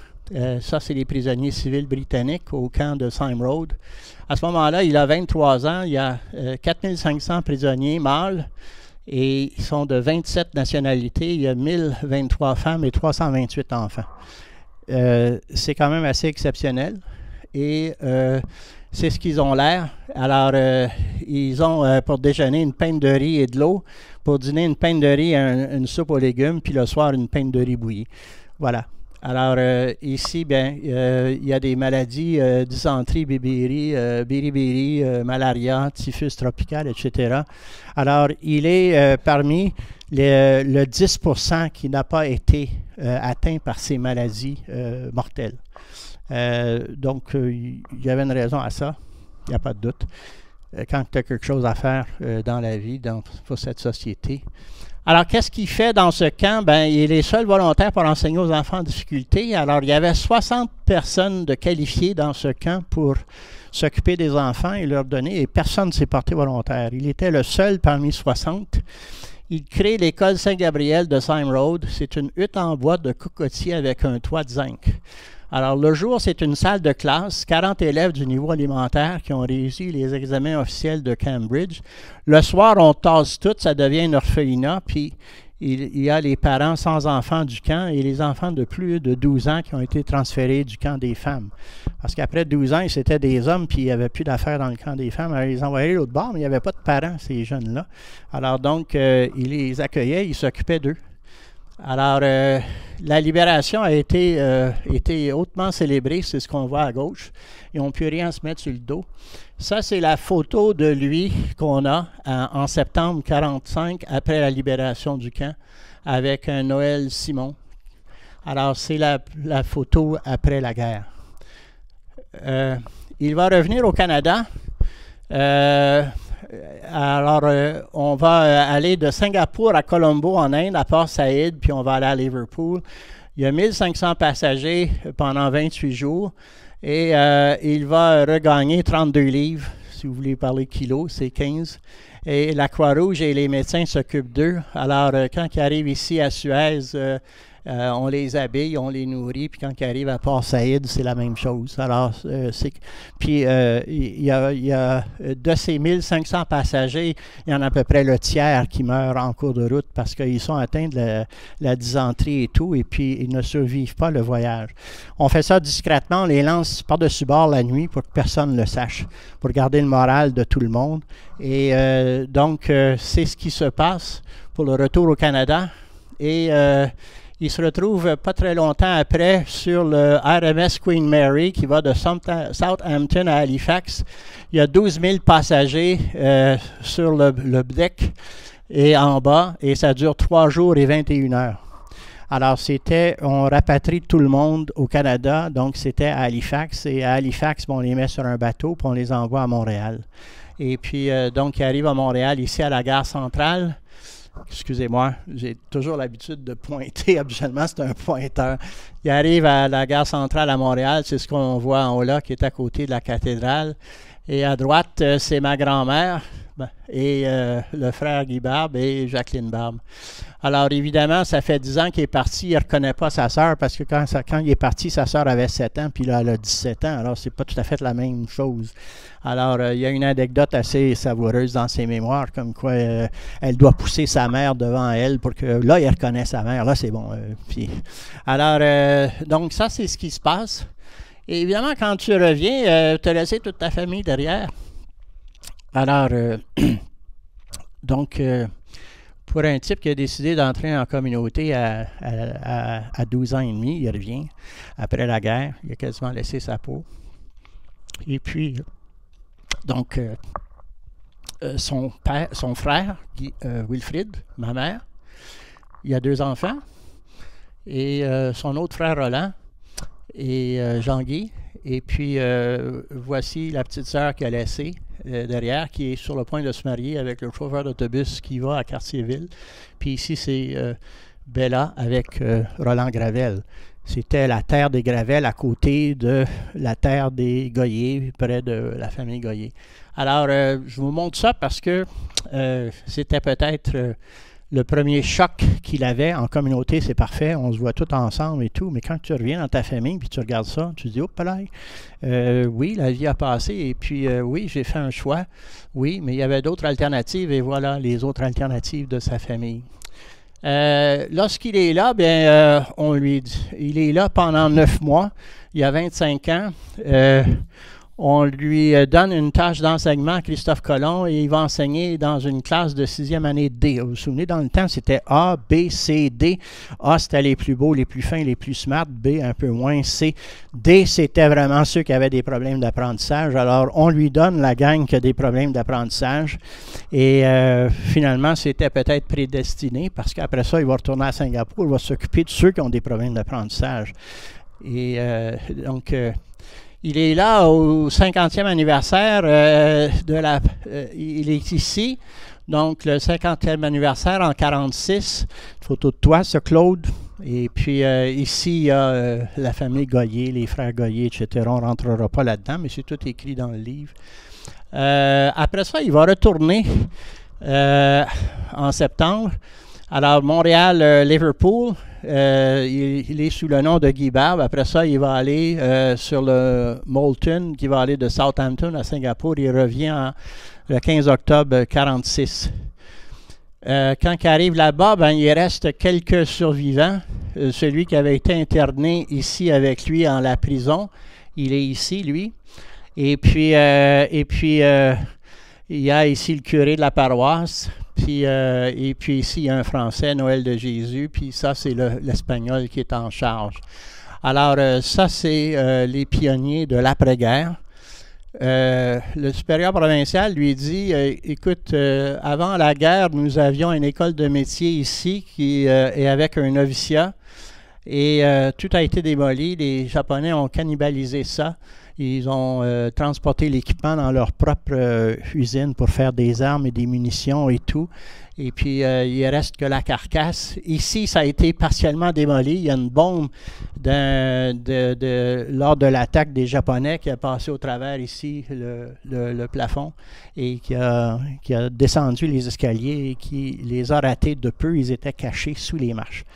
Ça, c'est les prisonniers civils britanniques au camp de Sime Road. À ce moment-là, il a 23 ans. Il y a 4500 prisonniers mâles et ils sont de 27 nationalités. Il y a 1023 femmes et 328 enfants. C'est quand même assez exceptionnel et c'est ce qu'ils ont l'air. Alors, ils ont pour déjeuner une pinte de riz et de l'eau. Pour dîner, une pinte de riz et une soupe aux légumes. Puis le soir, une pinte de riz bouillie. Voilà. Alors, ici, bien, il y a des maladies, dysenterie, biri-biri, malaria, typhus tropical, etc. Alors, il est parmi le 10% qui n'a pas été atteint par ces maladies mortelles. Donc, il y avait une raison à ça, il n'y a pas de doute. Quand tu as quelque chose à faire dans la vie, pour cette société. Alors, qu'est-ce qu'il fait dans ce camp? Bien, il est les seuls volontaires pour enseigner aux enfants en difficulté. Alors, il y avait 60 personnes de qualifiées dans ce camp pour s'occuper des enfants et leur donner, et personne ne s'est porté volontaire. Il était le seul parmi 60. Il crée l'école Saint-Gabriel de Sime Road. C'est une hutte en bois de cocotier avec un toit de zinc. Alors, le jour, c'est une salle de classe, 40 élèves du niveau alimentaire qui ont réussi les examens officiels de Cambridge. Le soir, on tasse tout, ça devient une orphelinat, puis il y a les parents sans enfants du camp et les enfants de plus de 12 ans qui ont été transférés du camp des femmes. Parce qu'après 12 ans, c'était des hommes, puis il n'y avait plus d'affaires dans le camp des femmes. Alors, ils les envoyaient l'autre bord, mais il n'y avait pas de parents, ces jeunes-là. Alors, donc, ils les accueillaient, ils s'occupaient d'eux. Alors, la libération a été hautement célébrée, c'est ce qu'on voit à gauche. Ils n'ont plus rien à se mettre sur le dos. Ça, c'est la photo de lui qu'on a en septembre 1945, après la libération du camp, avec un Noël Simon. Alors, c'est la photo après la guerre. Il va revenir au Canada. Alors, on va aller de Singapour à Colombo en Inde, à Port Saïd, puis on va aller à Liverpool. Il y a 1500 passagers pendant 28 jours et il va regagner 32 livres. Si vous voulez parler kilos, c'est 15. Et la Croix-Rouge et les médecins s'occupent d'eux. Alors, quand ils arrivent ici à Suez, on les habille, on les nourrit, puis quand ils arrivent à Port Saïd, c'est la même chose. Alors, puis il y a de ces 1500 passagers, il y en a à peu près le tiers qui meurent en cours de route parce qu'ils sont atteints de la dysenterie et tout, et puis ils ne survivent pas le voyage. On fait ça discrètement, on les lance par-dessus bord la nuit pour que personne ne le sache, pour garder le moral de tout le monde. Et donc, c'est ce qui se passe pour le retour au Canada. Et il se retrouve pas très longtemps après sur le RMS Queen Mary qui va de Southampton à Halifax. Il y a 12 000 passagers sur le deck et en bas, et ça dure 3 jours et 21 heures. Alors, on rapatrie tout le monde au Canada, donc c'était à Halifax. Et à Halifax, on les met sur un bateau, puis on les envoie à Montréal. Et puis, donc, ils arrivent à Montréal, ici à la gare centrale. Excusez-moi, j'ai toujours l'habitude de pointer. Habituellement, c'est un pointeur. Ils arrivent à la gare centrale à Montréal, c'est ce qu'on voit en haut là, qui est à côté de la cathédrale. Et à droite, c'est ma grand-mère et le frère Guy Barbe et Jacqueline Barbe. Alors, évidemment, ça fait 10 ans qu'il est parti. Il ne reconnaît pas sa sœur parce que quand il est parti, sa sœur avait 7 ans, puis là, elle a 17 ans. Alors, c'est pas tout à fait la même chose. Alors, il y a une anecdote assez savoureuse dans ses mémoires, comme quoi elle doit pousser sa mère devant elle pour que, là, il reconnaît sa mère. Là, c'est bon. Alors, donc, ça, c'est ce qui se passe. Et évidemment, quand tu reviens, tu as laissé toute ta famille derrière. Alors, donc, pour un type qui a décidé d'entrer en communauté à 12 ans et demi, il revient après la guerre. Il a quasiment laissé sa peau. Et puis, donc, son frère, Wilfrid, ma mère, il a 2 enfants. Et son autre frère, Roland, et Jean-Guy. Et puis, voici la petite sœur qu'il a laissée derrière, qui est sur le point de se marier avec le chauffeur d'autobus qui va à Cartierville. Puis ici, c'est Bella avec Roland Gravel. C'était la terre des Gravel à côté de la terre des Goyer, près de la famille Goyer. Alors, je vous montre ça parce que c'était peut-être le premier choc qu'il avait en communauté. C'est parfait, on se voit tous ensemble et tout, mais quand tu reviens dans ta famille puis tu regardes ça, tu te dis, oh, palais, oui, la vie a passé et puis oui, j'ai fait un choix, oui, mais il y avait d'autres alternatives et voilà les autres alternatives de sa famille. Lorsqu'il est là, bien, il est là pendant 9 mois, il a 25 ans. On lui donne une tâche d'enseignement à Christophe Colomb et il va enseigner dans une classe de 6e année D. Vous vous souvenez, dans le temps, c'était A, B, C, D. A, c'était les plus beaux, les plus fins, les plus smart. B, un peu moins. C. D, c'était vraiment ceux qui avaient des problèmes d'apprentissage. Alors, on lui donne la gang qui a des problèmes d'apprentissage. Et finalement, c'était peut-être prédestiné parce qu'après ça, il va retourner à Singapour. Il va s'occuper de ceux qui ont des problèmes d'apprentissage. Et donc... il est là au 50e anniversaire il est ici, donc le 50e anniversaire en 1946. Photo de toi, ça, Claude. Et puis ici, il y a la famille Goyer, les frères Goyer, etc. On ne rentrera pas là-dedans, mais c'est tout écrit dans le livre. Après ça, il va retourner en septembre. Alors, Montréal-Liverpool, il est sous le nom de Guy Barbe. Après ça, il va aller sur le Moulton, qui va aller de Southampton à Singapour. Il revient le 15 octobre 1946. Quand il arrive là-bas, ben, il reste quelques survivants. Celui qui avait été interné ici avec lui en la prison, il est ici, lui. Et puis il y a ici le curé de la paroisse. Et puis ici, il y a un Français, Noël de Jésus, puis ça, c'est l'Espagnol qui est en charge. Alors, ça, c'est les pionniers de l'après-guerre. Le supérieur provincial lui dit, écoute, avant la guerre, nous avions une école de métier ici qui est avec un noviciat, et tout a été démoli. Les Japonais ont cannibalisé ça. Ils ont transporté l'équipement dans leur propre usine pour faire des armes et des munitions et tout. Et puis, il ne reste que la carcasse. Ici, ça a été partiellement démoli. Il y a une bombe lors de l'attaque des Japonais qui a passé au travers ici le plafond et qui a descendu les escaliers et qui les a ratés de peu. Ils étaient cachés sous les marches.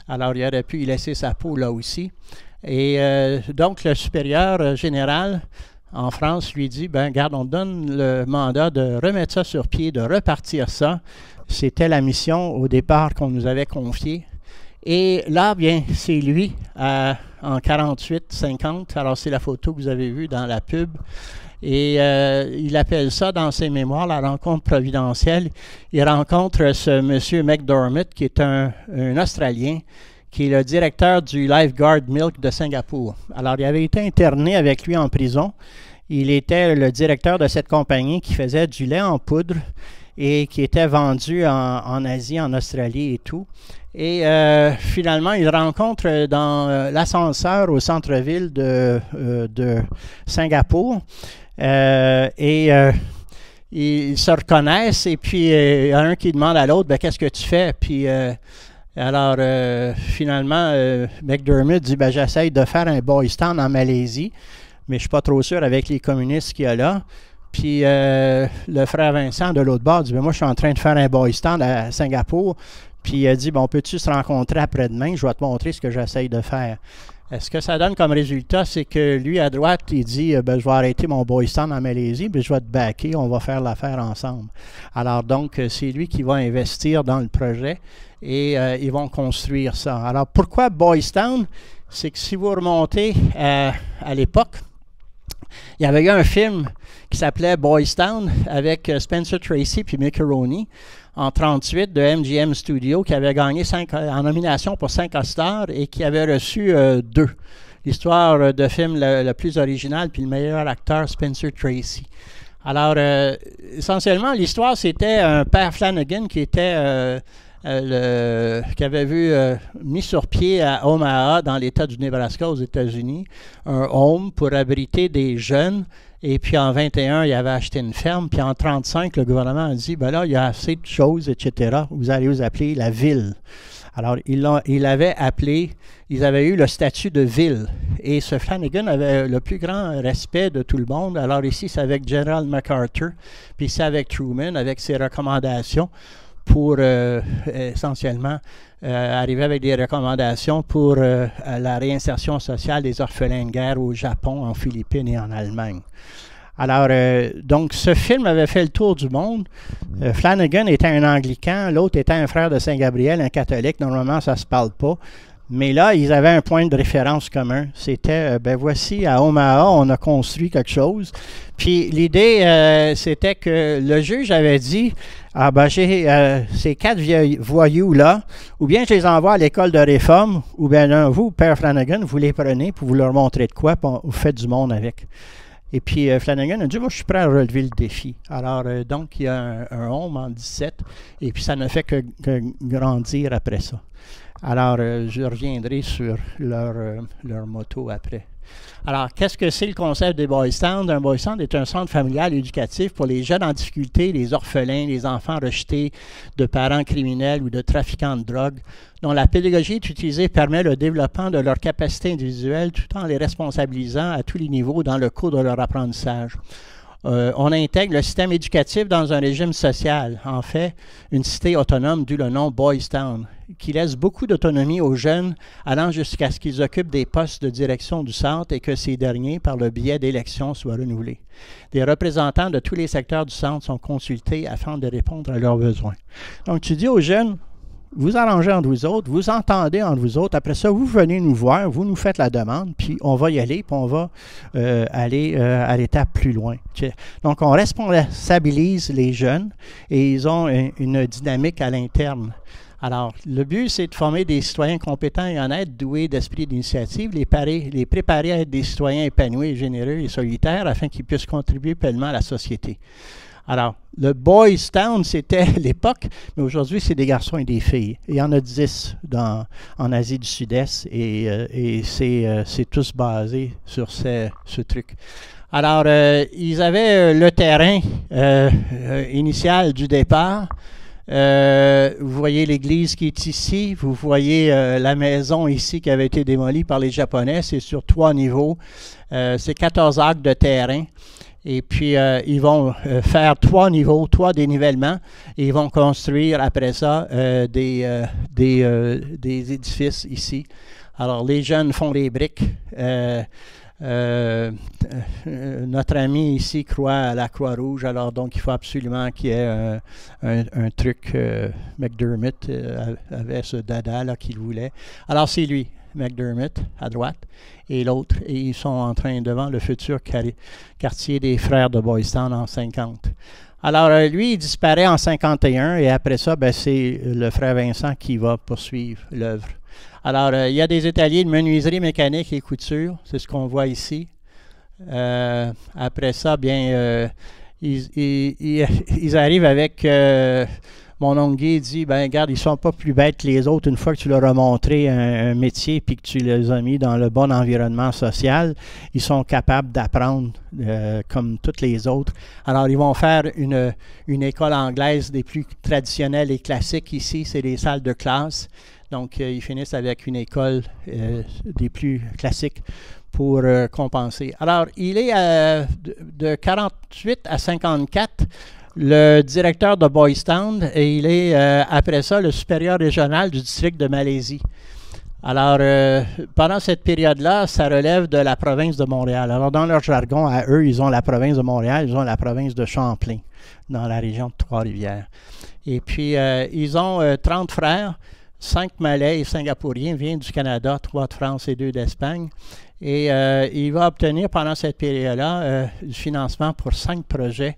Alors, il aurait pu y laisser sa peau là aussi. Et donc, le supérieur général en France lui dit, ben garde, on donne le mandat de remettre ça sur pied, de repartir ça. C'était la mission au départ qu'on nous avait confiée. Et là, bien, c'est lui, en 48-50, alors c'est la photo que vous avez vue dans la pub. Et il appelle ça dans ses mémoires la rencontre providentielle. Il rencontre ce monsieur McDormand, qui est un Australien, qui est le directeur du Lifeguard Milk de Singapour. Alors, il avait été interné avec lui en prison. Il était le directeur de cette compagnie qui faisait du lait en poudre et qui était vendu en Asie, en Australie et tout. Et finalement, il rencontre dans l'ascenseur au centre-ville de Singapour ils se reconnaissent et puis il y a un qui demande à l'autre, ben, qu'est-ce que tu fais? Puis alors finalement, McDermott dit, ben, j'essaye de faire un boys town en Malaisie, mais je ne suis pas trop sûr avec les communistes qu'il y a là. Puis le frère Vincent de l'autre bord dit, ben, moi je suis en train de faire un boys town à Singapour. Puis il a dit, bon, peux-tu se rencontrer après-demain? Je vais te montrer ce que j'essaye de faire. Ce que ça donne comme résultat, c'est que lui, à droite, il dit, ben, je vais arrêter mon boys town en Malaisie, puis je vais te backer, on va faire l'affaire ensemble. Alors donc, c'est lui qui va investir dans le projet et ils vont construire ça. Alors pourquoi boys town? C'est que si vous remontez à l'époque, il y avait eu un film qui s'appelait Boys Town avec Spencer Tracy puis Mickey Rooney en 1938 de MGM Studios qui avait gagné en nomination pour 5 Oscars et qui avait reçu 2. L'histoire de film le plus original puis le meilleur acteur, Spencer Tracy. Alors, essentiellement, l'histoire, c'était un père Flanagan qui était... qui avait mis sur pied à Omaha, dans l'État du Nebraska, aux États-Unis, un home pour abriter des jeunes. Et puis en 21, il avait acheté une ferme. Puis en 35, le gouvernement a dit, ben là, il y a assez de choses, etc. Vous allez vous appeler la ville. Alors, ils l'avaient appelé, ils avaient eu le statut de ville. Et ce Flanagan avait le plus grand respect de tout le monde. Alors ici, c'est avec General MacArthur, puis c'est avec Truman, avec ses recommandations pour essentiellement arriver avec des recommandations pour la réinsertion sociale des orphelins de guerre au Japon, en Philippines et en Allemagne. Alors, donc, ce film avait fait le tour du monde. Flanagan était un anglican, l'autre était un frère de Saint-Gabriel, un catholique. Normalement, ça ne se parle pas. Mais là, ils avaient un point de référence commun. C'était, ben voici, à Omaha, on a construit quelque chose. Puis l'idée, c'était que le juge avait dit, ah ben j'ai ces 4 voyous-là, ou bien je les envoie à l'école de réforme, ou bien non, vous, Père Flanagan, vous les prenez pour vous leur montrer de quoi, puis vous faites du monde avec. Et puis Flanagan a dit, moi je suis prêt à relever le défi. Alors donc il y a un home en 17, et puis ça ne fait que grandir après ça. Alors, je reviendrai sur leur motto après. Alors, qu'est-ce que c'est le concept des Boys Town? Un Boys Town est un centre familial éducatif pour les jeunes en difficulté, les orphelins, les enfants rejetés de parents criminels ou de trafiquants de drogue, dont la pédagogie utilisée permet le développement de leur capacité individuelle tout en les responsabilisant à tous les niveaux dans le cours de leur apprentissage. On intègre le système éducatif dans un régime social, en fait, une cité autonome, d'où le nom Boys Town, qui laisse beaucoup d'autonomie aux jeunes, allant jusqu'à ce qu'ils occupent des postes de direction du centre et que ces derniers, par le biais d'élections, soient renouvelés. Des représentants de tous les secteurs du centre sont consultés afin de répondre à leurs besoins. Donc, tu dis aux jeunes, vous arrangez entre vous autres, vous entendez entre vous autres. Après ça, vous venez nous voir, vous nous faites la demande, puis on va y aller, puis on va aller à l'étape plus loin. Donc, on responsabilise les jeunes et ils ont une dynamique à l'interne. Alors, le but, c'est de former des citoyens compétents et honnêtes, doués d'esprit d'initiative, les préparer à être des citoyens épanouis, généreux et solitaires afin qu'ils puissent contribuer pleinement à la société. Alors, le Boys Town, c'était l'époque, mais aujourd'hui, c'est des garçons et des filles. Il y en a 10 en Asie du Sud-Est et c'est tous basé sur ce truc. Alors, ils avaient le terrain initial du départ. Vous voyez l'église qui est ici. Vous voyez la maison ici qui avait été démolie par les Japonais. C'est sur 3 niveaux. C'est 14 acres de terrain. Et puis, ils vont faire 3 niveaux, 3 dénivellements, et ils vont construire après ça des édifices ici. Alors, les jeunes font les briques. Notre ami ici croit à la Croix-Rouge, alors donc il faut absolument qu'il y ait un truc. McDermott avait ce dada là qu'il voulait. Alors, c'est lui. McDermott à droite et l'autre, et ils sont en train devant le futur quartier des frères de Boys Town en 50. Alors, lui, il disparaît en 51 et après ça, ben, c'est le frère Vincent qui va poursuivre l'œuvre. Alors, il y a des ateliers de menuiserie mécanique et couture, c'est ce qu'on voit ici. Après ça, bien, ils arrivent avec... mon oncle Guy dit, ben regarde, ils ne sont pas plus bêtes que les autres une fois que tu leur as montré un métier puis que tu les as mis dans le bon environnement social. Ils sont capables d'apprendre comme toutes les autres. Alors, ils vont faire une école anglaise des plus traditionnelles et classiques. Ici, c'est des salles de classe. Donc, ils finissent avec une école des plus classiques pour compenser. Alors, il est de 48 à 54 le directeur de Boys Town et il est, après ça, le supérieur régional du district de Malaisie. Alors, pendant cette période-là, ça relève de la province de Montréal. Alors, dans leur jargon, à eux, ils ont la province de Montréal, ils ont la province de Champlain, dans la région de Trois-Rivières. Et puis, ils ont 30 frères, 5 Malais et Singapouriens, viennent du Canada, 3 de France et 2 d'Espagne. Et il va obtenir pendant cette période-là du financement pour 5 projets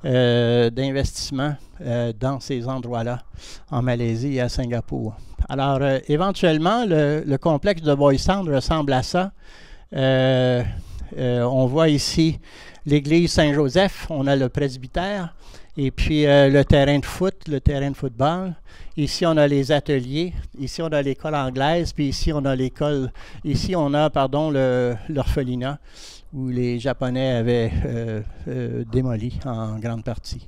d'investissement dans ces endroits-là, en Malaisie et à Singapour. Alors, éventuellement, le complexe de Boys Town ressemble à ça. On voit ici l'église Saint-Joseph, on a le presbytère, et puis le terrain de foot, le terrain de football. Ici, on a les ateliers. Ici, on a l'école anglaise, puis ici, on a l'école... Ici, on a, pardon, l'orphelinat, où les Japonais avaient démoli en grande partie.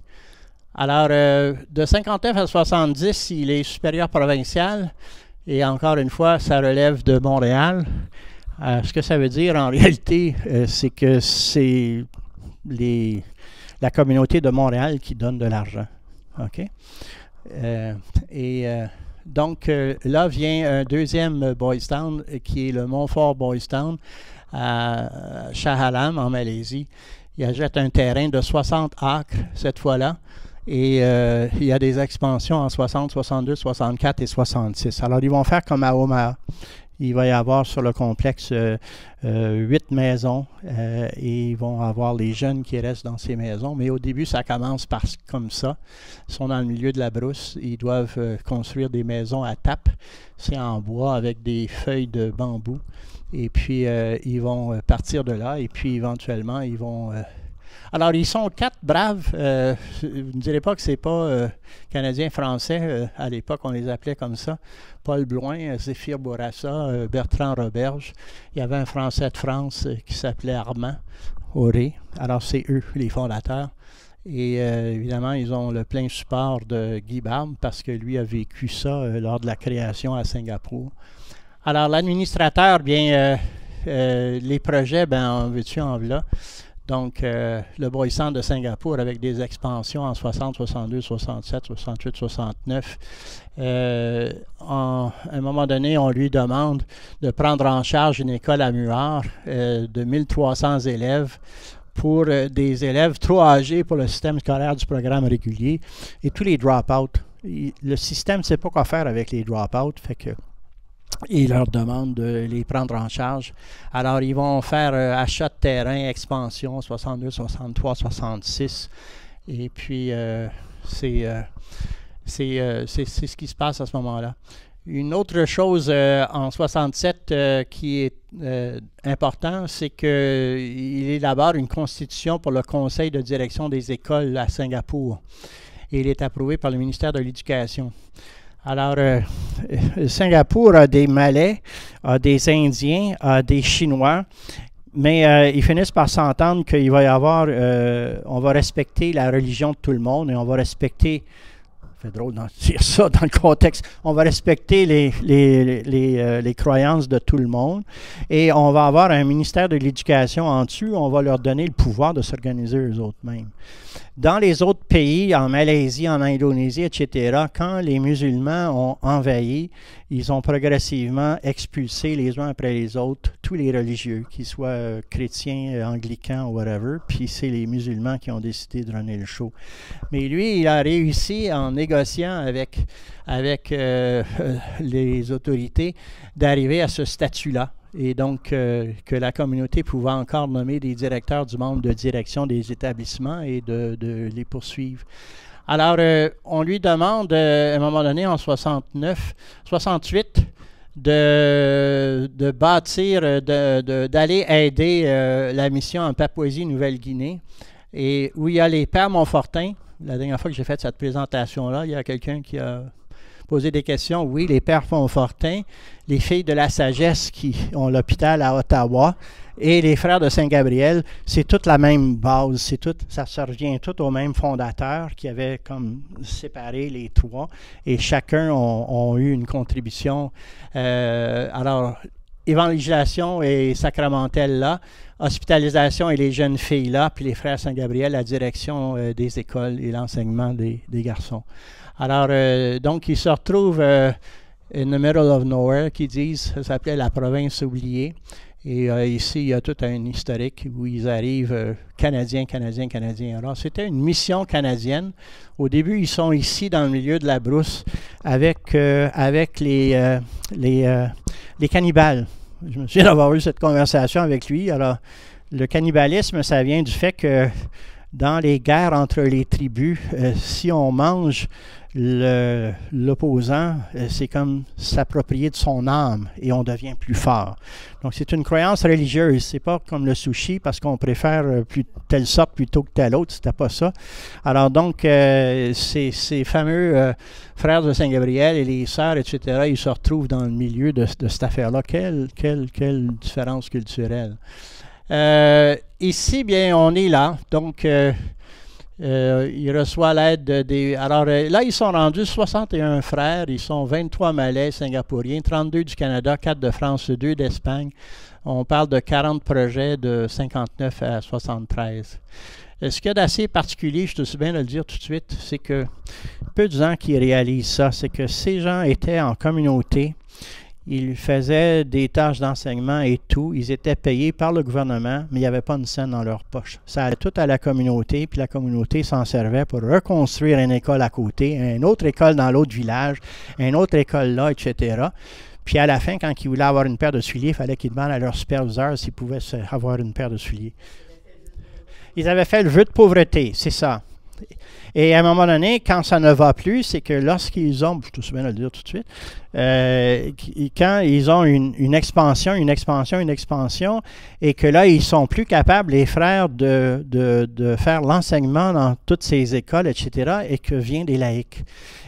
Alors, de 59 à 70, il est supérieur provincial, et encore une fois, ça relève de Montréal. Ce que ça veut dire, en réalité, c'est que c'est la communauté de Montréal qui donne de l'argent. OK? Donc, là vient un deuxième Boys Town, qui est le Montfort Boys Town, à Shah Alam, en Malaisie. Il achète un terrain de 60 acres cette fois-là. Et il y a des expansions en 60, 62, 64 et 66. Alors, ils vont faire comme à Omaha. Il va y avoir sur le complexe 8 maisons et ils vont avoir les jeunes qui restent dans ces maisons. Mais au début, ça commence comme ça. Ils sont dans le milieu de la brousse. Ils doivent construire des maisons à tapes. C'est en bois avec des feuilles de bambou. Et puis, ils vont partir de là et puis éventuellement, ils vont... Alors, ils sont 4 braves. Vous ne direz pas que ce n'est pas Canadiens-Français. À l'époque, on les appelait comme ça. Paul Bloin, Zéphir Bourassa, Bertrand Roberge. Il y avait un Français de France qui s'appelait Armand Auré. Alors, c'est eux, les fondateurs. Et évidemment, ils ont le plein support de Guy Barbe parce que lui a vécu ça lors de la création à Singapour. Alors, l'administrateur, bien, les projets, ben, en veux-tu, en voilà. Donc, le Boys Town de Singapour avec des expansions en 60, 62, 67, 68, 69. À un moment donné, on lui demande de prendre en charge une école à Muar de 1300 élèves pour des élèves trop âgés pour le système scolaire du programme régulier et tous les drop-out. Le système ne sait pas quoi faire avec les drop-out, fait que il leur demande de les prendre en charge. Alors, ils vont faire achat de terrain, expansion, 62, 63, 66. Et puis, c'est ce qui se passe à ce moment-là. Une autre chose en 67 qui est important, c'est qu'il élabore une constitution pour le conseil de direction des écoles à Singapour. Et il est approuvé par le ministère de l'Éducation. Alors, Singapour a des Malais, a des Indiens, a des Chinois, mais ils finissent par s'entendre qu'il va y avoir, on va respecter la religion de tout le monde et on va respecter, c'est drôle de dire ça dans le contexte, on va respecter les croyances de tout le monde et on va avoir un ministère de l'Éducation en dessus, on va leur donner le pouvoir de s'organiser eux autres mêmes. Dans les autres pays, en Malaisie, en Indonésie, etc., quand les musulmans ont envahi, ils ont progressivement expulsé les uns après les autres tous les religieux, qu'ils soient chrétiens, anglicans ou whatever, puis c'est les musulmans qui ont décidé de runner le show. Mais lui, il a réussi en négociant avec les autorités d'arriver à ce statut-là. et donc que la communauté pouvait encore nommer des directeurs du membre de direction des établissements et de les poursuivre. Alors, on lui demande, à un moment donné, en 68, de bâtir, d'aller aider la mission en Papouasie-Nouvelle-Guinée, et où il y a les Pères Montfortin. La dernière fois que j'ai fait cette présentation-là, il y a quelqu'un qui a posé des questions. Oui, les Pères Montfortin, les Filles de la Sagesse qui ont l'hôpital à Ottawa, et les Frères de Saint-Gabriel, c'est toute la même base, ça se revient tout au même fondateur qui avait comme séparé les trois, et chacun ont eu une contribution. Alors, évangélisation et sacramentelle là, hospitalisation et les jeunes filles là, puis les Frères Saint-Gabriel, la direction des écoles et l'enseignement des garçons. Alors, donc, ils se retrouvent in the middle of nowhere, qui disent, ça s'appelait la province oubliée. Et ici, il y a tout un historique où ils arrivent Canadiens. Alors, c'était une mission canadienne. Au début, ils sont ici dans le milieu de la brousse avec les cannibales. Je me souviens d'avoir eu cette conversation avec lui. Alors, le cannibalisme, ça vient du fait que dans les guerres entre les tribus, si on mange l'opposant, c'est comme s'approprier de son âme et on devient plus fort. Donc, c'est une croyance religieuse. C'est pas comme le sushi parce qu'on préfère telle sorte plutôt que telle autre. C'était pas ça. Alors, donc, ces fameux frères de Saint-Gabriel et les sœurs, etc., ils se retrouvent dans le milieu de cette affaire-là. Quelle différence culturelle. Ici, bien, on est là. Donc, il reçoit l'aide des... Alors là, ils sont rendus 61 frères. Ils sont 23 Malais singapouriens, 32 du Canada, 4 de France, 2 d'Espagne. On parle de 40 projets de 59 à 73. Ce qu'il y a d'assez particulier, je te souviens de le dire tout de suite, c'est que peu de gens qui réalisent ça, c'est que ces gens étaient en communauté. Ils faisaient des tâches d'enseignement et tout. Ils étaient payés par le gouvernement, mais il n'y avait pas une scène dans leur poche. Ça allait tout à la communauté, puis la communauté s'en servait pour reconstruire une école à côté, une autre école dans l'autre village, une autre école là, etc. Puis à la fin, quand ils voulaient avoir une paire de souliers, il fallait qu'ils demandent à leur superviseur s'ils pouvaient avoir une paire de souliers. Ils avaient fait le vœu de pauvreté, c'est ça. Et à un moment donné, quand ça ne va plus, c'est que lorsqu'ils ont, je te souviens de le dire tout de suite, quand ils ont une expansion, et que là, ils sont plus capables, les frères, de faire l'enseignement dans toutes ces écoles, etc., et que viennent des laïcs.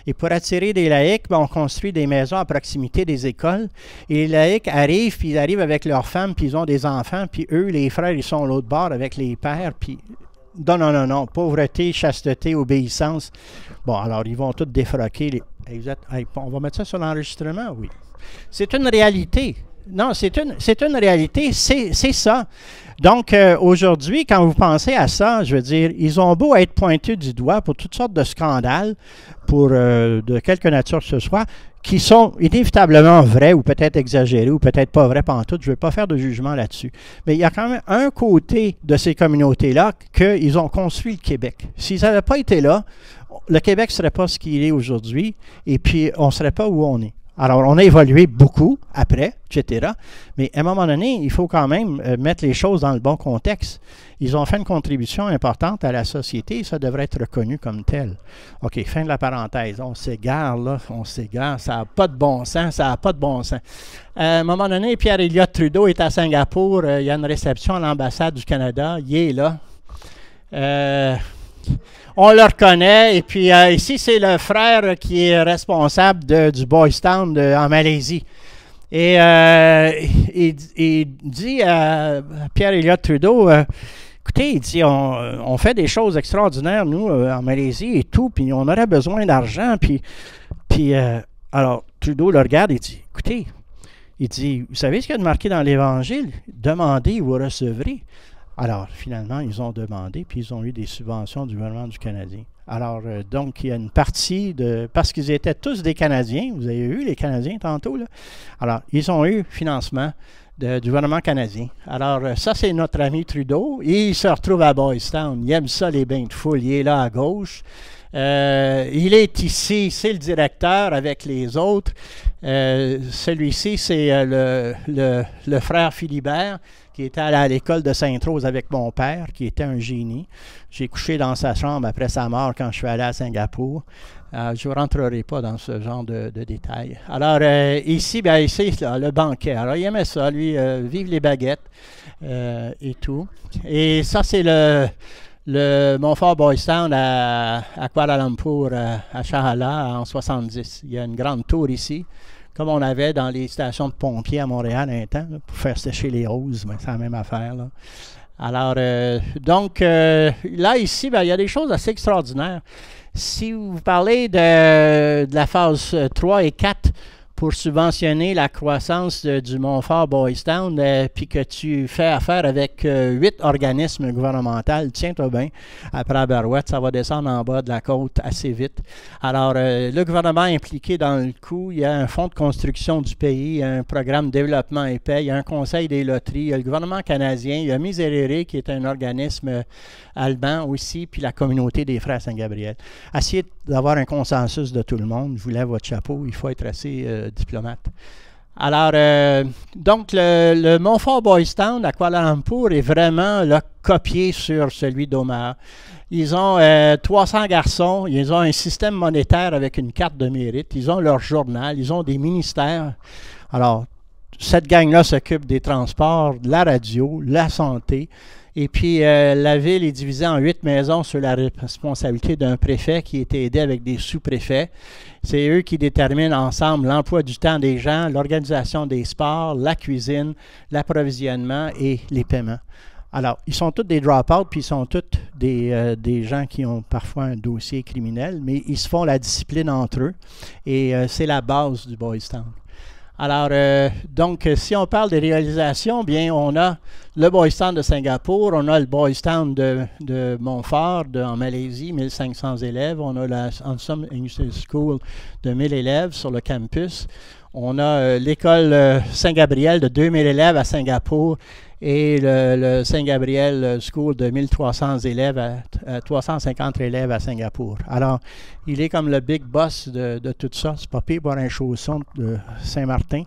Et pour attirer des laïcs, on construit des maisons à proximité des écoles, et les laïcs arrivent, puis ils arrivent avec leurs femmes, puis ils ont des enfants, puis eux, les frères, ils sont à l'autre bord avec les pères, puis... Non. Pauvreté, chasteté, obéissance. Bon, alors, ils vont tous défroquer. On va mettre ça sur l'enregistrement? Oui. C'est une réalité. Non, c'est une réalité. C'est ça. Donc, aujourd'hui, quand vous pensez à ça, je veux dire, ils ont beau être pointés du doigt pour toutes sortes de scandales, pour de quelque nature que ce soit, qui sont inévitablement vrais ou peut-être exagérés ou peut-être pas vrais pantoute. Je ne veux pas faire de jugement là-dessus. Mais il y a quand même un côté de ces communautés-là qu'ils ont construit le Québec. S'ils n'avaient pas été là, le Québec ne serait pas ce qu'il est aujourd'hui et puis on ne serait pas où on est. Alors, on a évolué beaucoup après, etc. Mais à un moment donné, il faut quand même mettre les choses dans le bon contexte. Ils ont fait une contribution importante à la société et ça devrait être reconnu comme tel. OK, fin de la parenthèse. On s'égare, là. On s'égare. Ça n'a pas de bon sens. À un moment donné, Pierre Elliott Trudeau est à Singapour. Il y a une réception à l'ambassade du Canada. Il est là. On le reconnaît. Et puis ici, c'est le frère qui est responsable du Boys Town en Malaisie. Et il dit à Pierre Elliott Trudeau, écoutez, il dit, on fait des choses extraordinaires, nous, en Malaisie et tout, puis on aurait besoin d'argent. Puis alors, Trudeau le regarde et dit, écoutez, il dit, vous savez ce qu'il y a de marqué dans l'Évangile? Demandez, vous recevrez. Alors, finalement, ils ont demandé, puis ils ont eu des subventions du gouvernement du Canadien. Alors, donc, il y a une partie parce qu'ils étaient tous des Canadiens, vous avez vu les Canadiens tantôt, là. Alors, ils ont eu financement du gouvernement canadien. Alors, ça, c'est notre ami Trudeau. Il se retrouve à Boys Town. Il aime ça, les bains de foule. Il est là à gauche. Il est ici, c'est le directeur avec les autres. Celui-ci, c'est le frère Philibert, qui était à l'école de Sainte-Rose avec mon père, qui était un génie. J'ai couché dans sa chambre après sa mort quand je suis allé à Singapour. Je ne rentrerai pas dans ce genre de détails. Alors, ici, bien, ici, là, le banquet. Alors, il aimait ça, lui, vive les baguettes et tout. Et ça, c'est le Montfort Boys Town à Kuala Lumpur, à Shahala, en 70. Il y a une grande tour ici, comme on avait dans les stations de pompiers à Montréal un temps, là, pour faire sécher les roses. C'est la même affaire, là. Alors, donc, là, ici, bien, il y a des choses assez extraordinaires. Si vous parlez de la phase 3 et 4 pour subventionner la croissance du Montfort Boys Town, puis que tu fais affaire avec 8 organismes gouvernementaux, tiens-toi bien, après la Barouette, ça va descendre en bas de la côte assez vite. Alors, le gouvernement est impliqué dans le coup, il y a un fonds de construction du pays, il y a un programme de développement épais, il y a un conseil des loteries, il y a le gouvernement canadien, il y a Miserere qui est un organisme allemand aussi, puis la communauté des Frères Saint-Gabriel. Essayez d'avoir un consensus de tout le monde, je vous lève votre chapeau, il faut être assez diplomate. Alors, donc, le Montfort Boys Town à Kuala Lumpur est vraiment là, copié sur celui d'Omaha. Ils ont 300 garçons, ils ont un système monétaire avec une carte de mérite, ils ont leur journal, ils ont des ministères. Alors, cette gang-là s'occupe des transports, de la radio, la santé. Et puis, la ville est divisée en 8 maisons sur la responsabilité d'un préfet qui est aidé avec des sous-préfets. C'est eux qui déterminent ensemble l'emploi du temps des gens, l'organisation des sports, la cuisine, l'approvisionnement et les paiements. Alors, ils sont tous des drop-out, puis ils sont tous des gens qui ont parfois un dossier criminel, mais ils se font la discipline entre eux. Et c'est la base du Boys Town. Alors, donc, si on parle des réalisations, bien, on a le Boys Town de Singapour, on a le Boys Town de Montfort en Malaisie, 1500 élèves. On a la Ensemble English School de 1000 élèves sur le campus. On a l'école Saint-Gabriel de 2000 élèves à Singapour et le Saint-Gabriel School de 1300 élèves à 350 élèves à Singapour. Alors, il est comme le big boss de tout ça. C'est pas pire pour un chausson de Saint-Martin.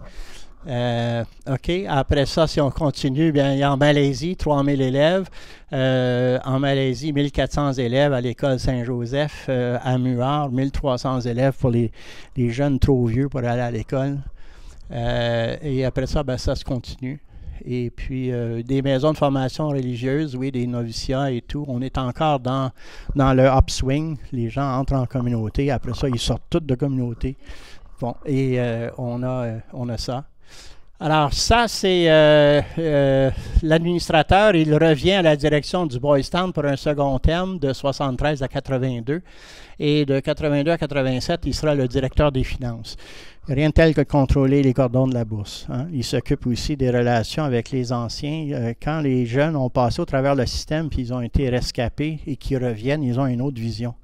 OK. Après ça, si on continue, bien, il y a en Malaisie, 3000 élèves. En Malaisie, 1400 élèves à l'école Saint-Joseph. À Muar, 1300 élèves pour les jeunes trop vieux pour aller à l'école. Et après ça, bien, ça se continue. Et puis, des maisons de formation religieuse, oui, des noviciats et tout. On est encore dans le upswing. Les gens entrent en communauté. Après ça, ils sortent tous de communauté. Bon, et on a ça. Alors, ça, c'est l'administrateur. Il revient à la direction du Boys Town pour un second terme de 73 à 82. Et de 82 à 87, il sera le directeur des finances. Rien de tel que contrôler les cordons de la bourse. Hein. Il s'occupe aussi des relations avec les anciens. Quand les jeunes ont passé au travers le système puis ils ont été rescapés et qu'ils reviennent, ils ont une autre vision.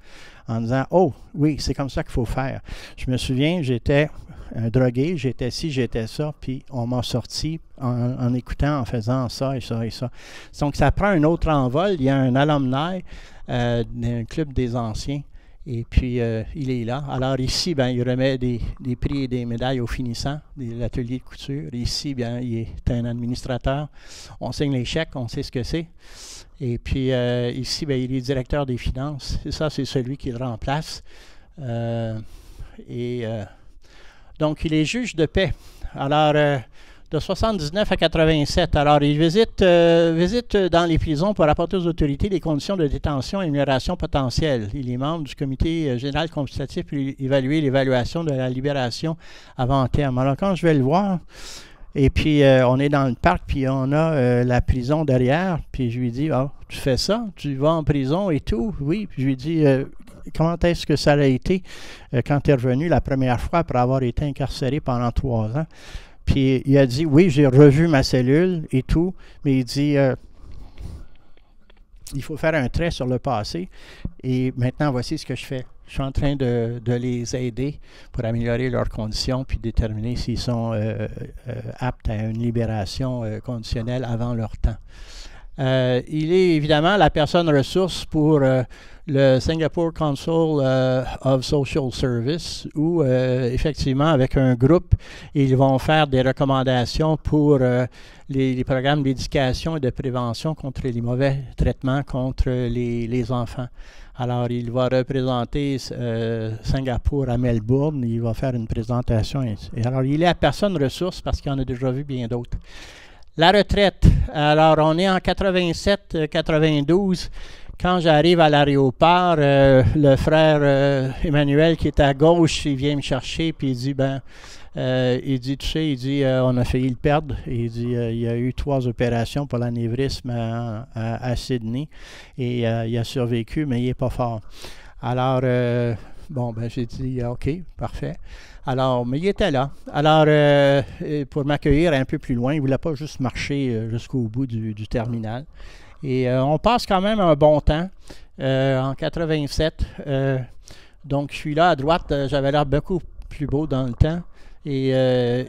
En disant, oh, oui, c'est comme ça qu'il faut faire. Je me souviens, j'étais un drogué, j'étais ci, j'étais ça, puis on m'a sorti en écoutant, en faisant ça et ça et ça. Donc, ça prend un autre envol. Il y a un alumni d'un club des anciens. Et puis, il est là. Alors ici, bien, il remet des prix et des médailles aux finissants de l'atelier de couture. Ici, bien, il est un administrateur. On signe les chèques, on sait ce que c'est. Et puis, ici, bien, il est directeur des finances. Et ça, c'est celui qui le remplace. Donc, il est juge de paix. Alors, de 79 à 87. Alors, il visite dans les prisons pour apporter aux autorités les conditions de détention et amélioration potentielle. Il est membre du comité général consultatif pour évaluer l'évaluation de la libération avant terme. Alors, quand je vais le voir, et puis on est dans le parc, puis on a la prison derrière, puis je lui dis, ah, tu fais ça? Tu vas en prison et tout? Oui, puis je lui dis, comment est-ce que ça a été quand tu es revenu la première fois après avoir été incarcéré pendant 3 ans? Puis il a dit, oui, j'ai revu ma cellule et tout, mais il dit, il faut faire un trait sur le passé. Et maintenant, voici ce que je fais. Je suis en train de les aider pour améliorer leurs conditions puis déterminer s'ils sont aptes à une libération conditionnelle avant leur temps. Il est évidemment la personne ressource pour le Singapore Council of Social Service où effectivement avec un groupe ils vont faire des recommandations pour les programmes d'éducation et de prévention contre les mauvais traitements contre les enfants. Alors, il va représenter Singapour à Melbourne. Il va faire une présentation. Et alors, il est la personne ressource parce qu'il en a déjà vu bien d'autres. La retraite. Alors, on est en 87-92. Quand j'arrive à l'aéroport, le frère Emmanuel qui est à gauche, il vient me chercher puis il dit, tu sais, on a failli le perdre. Il dit, il y a eu 3 opérations pour l'anévrisme à Sydney et il a survécu, mais il n'est pas fort. Alors, j'ai dit, OK, parfait. Alors, mais il était là. Alors, pour m'accueillir un peu plus loin, il ne voulait pas juste marcher jusqu'au bout du terminal. Et on passe quand même un bon temps en 87. Donc, je suis là à droite. J'avais l'air beaucoup plus beau dans le temps. Et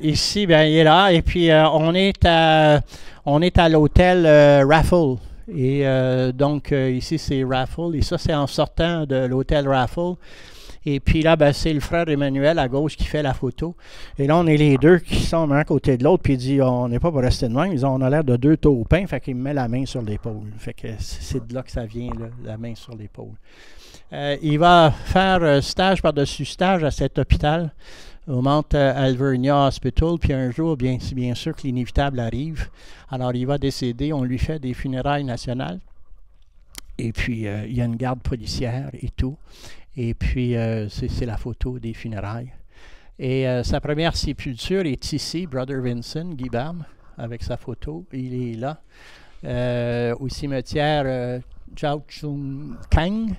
ici, il est là. Et puis, on est à l'hôtel Raffles. Et donc, ici, c'est Raffles. Et ça, c'est en sortant de l'hôtel Raffles. Et puis là, c'est le frère Emmanuel à gauche qui fait la photo. Et là, on est les deux qui sont l'un à côté de l'autre. Puis il dit, on n'est pas pour rester de même. Ils disent, on a l'air de 2 taupins. Fait qu'il me met la main sur l'épaule. Fait que c'est de là que ça vient, là, la main sur l'épaule. Il va faire stage par-dessus stage à cet hôpital, au Mount Alvernia Hospital. Puis un jour, bien sûr que l'inévitable arrive. Alors, il va décéder. On lui fait des funérailles nationales. Et puis, il y a une garde policière et tout. Et puis, c'est la photo des funérailles. Et sa première sépulture est ici, Brother Vincent, Guy Barbe, avec sa photo. Il est là, au cimetière Chau Chung Kang.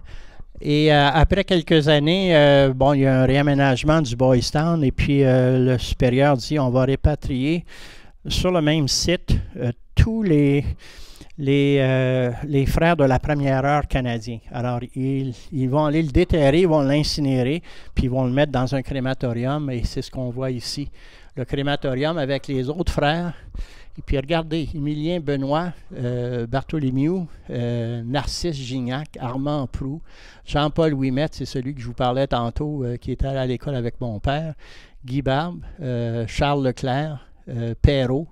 Et après quelques années, il y a un réaménagement du Boys Town. Et puis, le supérieur dit, on va répatrier sur le même site tous les frères de la première heure canadiens. Alors, ils vont aller le déterrer, ils vont l'incinérer, puis ils vont le mettre dans un crématorium, et c'est ce qu'on voit ici. Le crématorium avec les autres frères. Et puis, regardez, Émilien Benoît, Bartholomew, Narcisse Gignac, Armand Proulx, Jean-Paul Ouimet, c'est celui que je vous parlais tantôt, qui était allé à l'école avec mon père, Guy Barbe, Charles Leclerc, Perrault,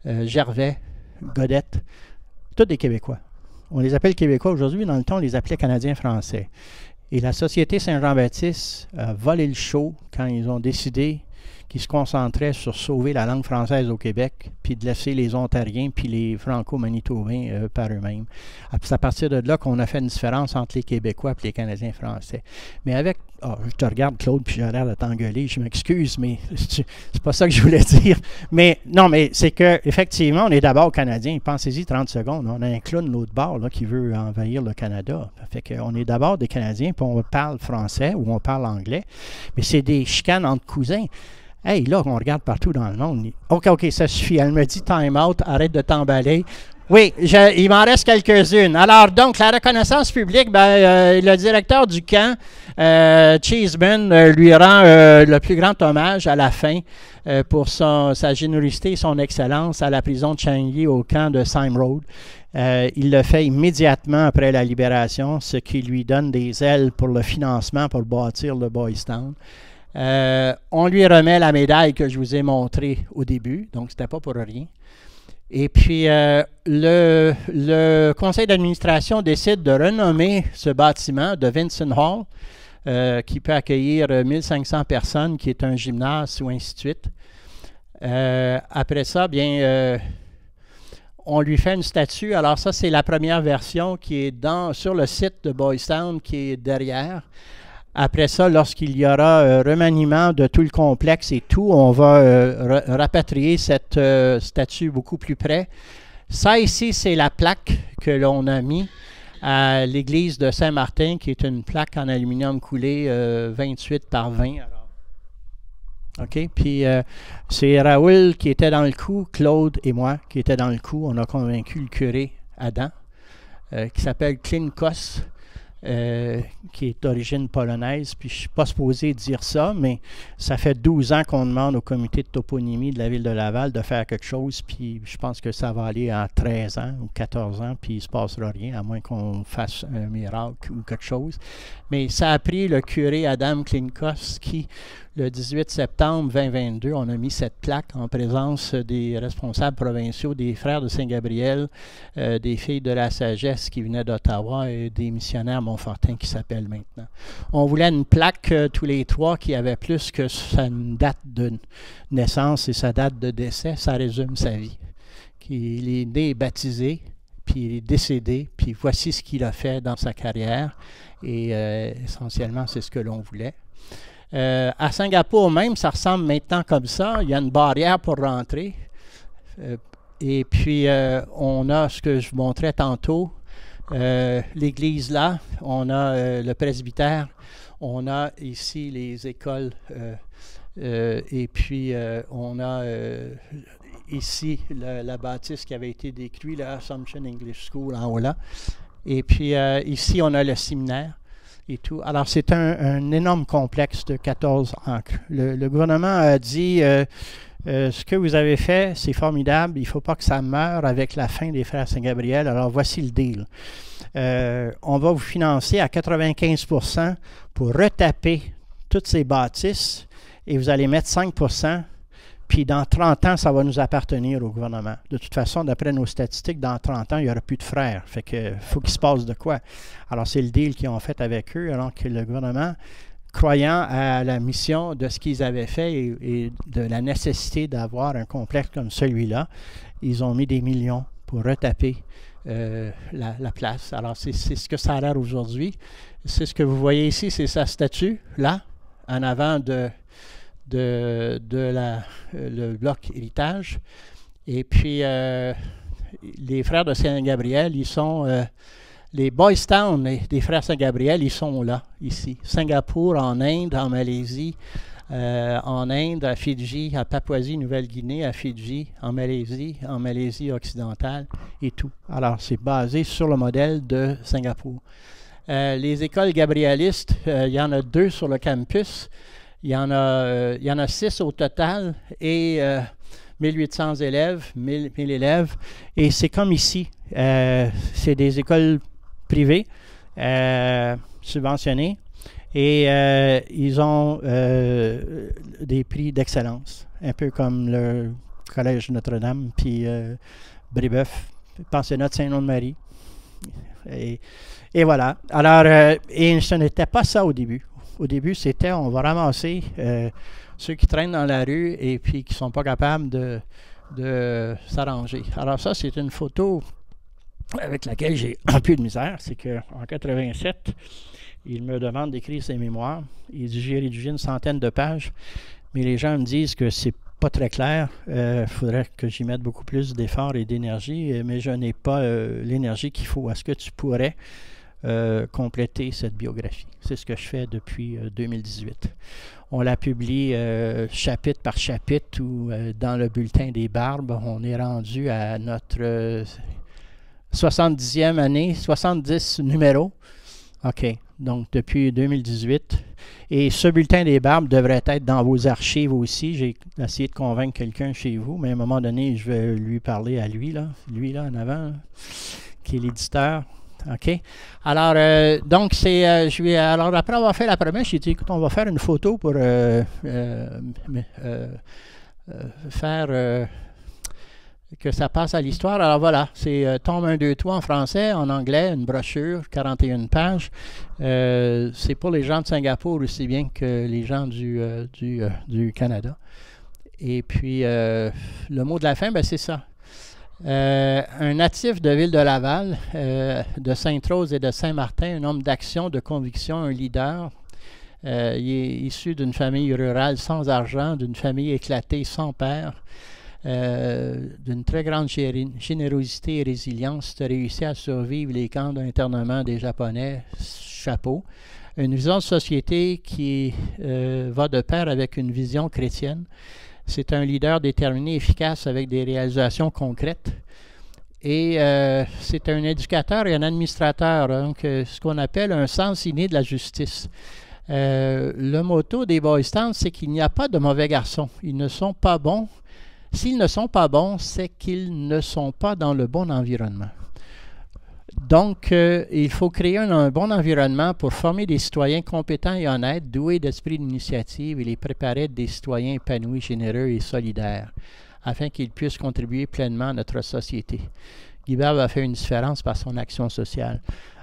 Gervais, Godette, tous des Québécois. On les appelle Québécois aujourd'hui, dans le temps, on les appelait Canadiens-Français. Et la Société Saint-Jean-Baptiste a volé le show quand ils ont décidé qu'ils se concentraient sur sauver la langue française au Québec, puis de laisser les Ontariens puis les Franco-Manitobains par eux-mêmes. C'est à partir de là qu'on a fait une différence entre les Québécois et les Canadiens français. Mais avec... je te regarde, Claude, puis j'ai l'air de t'engueuler, je m'excuse, mais c'est pas ça que je voulais dire. Mais non, mais c'est que effectivement, on est d'abord Canadiens. Pensez-y 30 secondes. On a un clown de l'autre bord là, qui veut envahir le Canada. Fait qu'on est d'abord des Canadiens, puis on parle français ou on parle anglais. Mais c'est des chicanes entre cousins. Hey, là, on regarde partout dans le monde. OK, ça suffit. Elle me dit time out, arrête de t'emballer. Oui, il m'en reste quelques-unes. Alors, donc, la reconnaissance publique, le directeur du camp, Cheeseman, lui rend le plus grand hommage à la fin pour sa générosité et son excellence à la prison de Changi au camp de Sime Road. Il le fait immédiatement après la libération, ce qui lui donne des ailes pour le financement, pour bâtir le Boys Town. On lui remet la médaille que je vous ai montrée au début, donc c'était pas pour rien. Et puis, le conseil d'administration décide de renommer ce bâtiment de Vincent Hall, qui peut accueillir 1500 personnes, qui est un gymnase ou ainsi de suite. Après ça, on lui fait une statue. Alors ça, c'est la première version qui est sur le site de Boys Town, qui est derrière. Après ça, lorsqu'il y aura remaniement de tout le complexe et tout, on va rapatrier cette statue beaucoup plus près. Ça ici, c'est la plaque que l'on a mis à l'église de Saint-Martin, qui est une plaque en aluminium coulé 28 par 20. Alors, OK, puis c'est Raoul qui était dans le coup, Claude et moi qui étaient dans le coup. On a convaincu le curé Adam qui s'appelle Klinkos, qui est d'origine polonaise, puis je ne suis pas supposé dire ça, mais ça fait 12 ans qu'on demande au comité de toponymie de la ville de Laval de faire quelque chose, puis je pense que ça va aller à 13 ans ou 14 ans, puis il ne se passera rien, à moins qu'on fasse un miracle ou quelque chose. Mais ça a pris le curé Adam Klinkos qui, le 18 septembre 2022, on a mis cette plaque en présence des responsables provinciaux, des frères de Saint-Gabriel, des filles de la sagesse qui venaient d'Ottawa et des missionnaires Montfortin qui s'appellent maintenant. On voulait une plaque tous les trois qui avait plus que sa date de naissance et sa date de décès. Ça résume sa vie. Il est né et baptisé, puis il est décédé, puis voici ce qu'il a fait dans sa carrière. Et essentiellement, c'est ce que l'on voulait. À Singapour même, ça ressemble maintenant comme ça. Il y a une barrière pour rentrer. Et puis, on a ce que je vous montrais tantôt, l'église là, on a le presbytère, on a ici les écoles, et puis on a ici la bâtisse qui avait été détruite, la Assumption English School en haut là. Et puis ici, on a le séminaire et tout. Alors, c'est un énorme complexe de 14 acres. Le gouvernement a dit, ce que vous avez fait, c'est formidable, il ne faut pas que ça meure avec la fin des Frères Saint-Gabriel. Alors, voici le deal. On va vous financer à 95% pour retaper toutes ces bâtisses et vous allez mettre 5%. Puis dans 30 ans, ça va nous appartenir au gouvernement. De toute façon, d'après nos statistiques, dans 30 ans, il n'y aura plus de frères. Fait que faut qu'il se passe de quoi. Alors, c'est le deal qu'ils ont fait avec eux, alors que le gouvernement, croyant à la mission de ce qu'ils avaient fait et de la nécessité d'avoir un complexe comme celui-là, ils ont mis des millions pour retaper la place. Alors, c'est ce que ça a l'air aujourd'hui. C'est ce que vous voyez ici, c'est sa statue, là, en avant le bloc héritage. Et puis, les frères de Saint-Gabriel, ils sont... les Boys Town des frères Saint-Gabriel, ils sont là, ici. Singapour, en Inde, en Malaisie, à Fidji, à Papouasie-Nouvelle-Guinée, à Fidji, en Malaisie occidentale et tout. Alors, c'est basé sur le modèle de Singapour. Les écoles gabriélistes, il y en a 2 sur le campus. Il y en a 6 au total et 1800 élèves, 1000 élèves. Et c'est comme ici. C'est des écoles privées, subventionnées. Et ils ont des prix d'excellence. Un peu comme le Collège Notre-Dame, puis Brébeuf, Pensionnat de Saint-Nom-de-Marie. Et voilà. Alors, et ce n'était pas ça au début. Au début, c'était on va ramasser ceux qui traînent dans la rue et puis qui ne sont pas capables de s'arranger. Alors ça, c'est une photo avec laquelle j'ai un peu de misère. C'est qu'en 87, il me demande d'écrire ses mémoires. Il dit, j'ai rédigé une centaine de pages, mais les gens me disent que c'est pas très clair. Il faudrait que j'y mette beaucoup plus d'efforts et d'énergie, mais je n'ai pas l'énergie qu'il faut. Est-ce que tu pourrais compléter cette biographie? C'est ce que je fais depuis 2018. On la publie chapitre par chapitre ou dans le bulletin des Barbes. On est rendu à notre 70e année, 70 numéros. OK, donc depuis 2018. Et ce bulletin des Barbes devrait être dans vos archives aussi. J'ai essayé de convaincre quelqu'un chez vous, mais à un moment donné, je vais lui parler à lui là en avant, là, qui est l'éditeur. OK. Alors, donc, alors, après avoir fait la promesse, j'ai dit, écoute, on va faire une photo pour faire que ça passe à l'histoire. Alors, voilà, c'est Tome 1, 2, 3 en français, en anglais, une brochure, 41 pages. C'est pour les gens de Singapour aussi bien que les gens du Canada. Et puis, le mot de la fin, ben, c'est ça. Un natif de Ville de Laval, de Sainte-Rose et de Saint-Martin, un homme d'action, de conviction, un leader. Il est issu d'une famille rurale sans argent, d'une famille éclatée sans père, d'une très grande générosité et résilience. Tu as réussi à survivre les camps d'internement des Japonais, chapeau. Une vision de société qui va de pair avec une vision chrétienne. C'est un leader déterminé, efficace, avec des réalisations concrètes. et c'est un éducateur et un administrateur, donc ce qu'on appelle un sens inné de la justice. Le motto des Boy Scouts, c'est qu'il n'y a pas de mauvais garçons. Ils ne sont pas bons. S'ils ne sont pas bons, c'est qu'ils ne sont pas dans le bon environnement. Donc, il faut créer un bon environnement pour former des citoyens compétents et honnêtes, doués d'esprit d'initiative et les préparer à être des citoyens épanouis, généreux et solidaires, afin qu'ils puissent contribuer pleinement à notre société. Guy Barbe a fait une différence par son action sociale.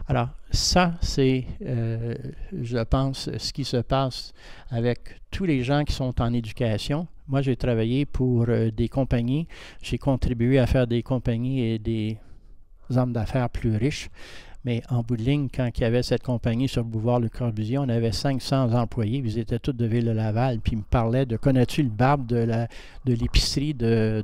Alors, ça, c'est, je pense, ce qui se passe avec tous les gens qui sont en éducation. Moi, j'ai travaillé pour des compagnies. J'ai contribué à faire des compagnies et des hommes d'affaires plus riches. Mais en bout de ligne, quand il y avait cette compagnie sur le boulevard Le Corbusier, on avait 500 employés. Ils étaient tous de Ville-de-Laval. Puis ils me parlaient de « Connais-tu le Barbe de l'épicerie de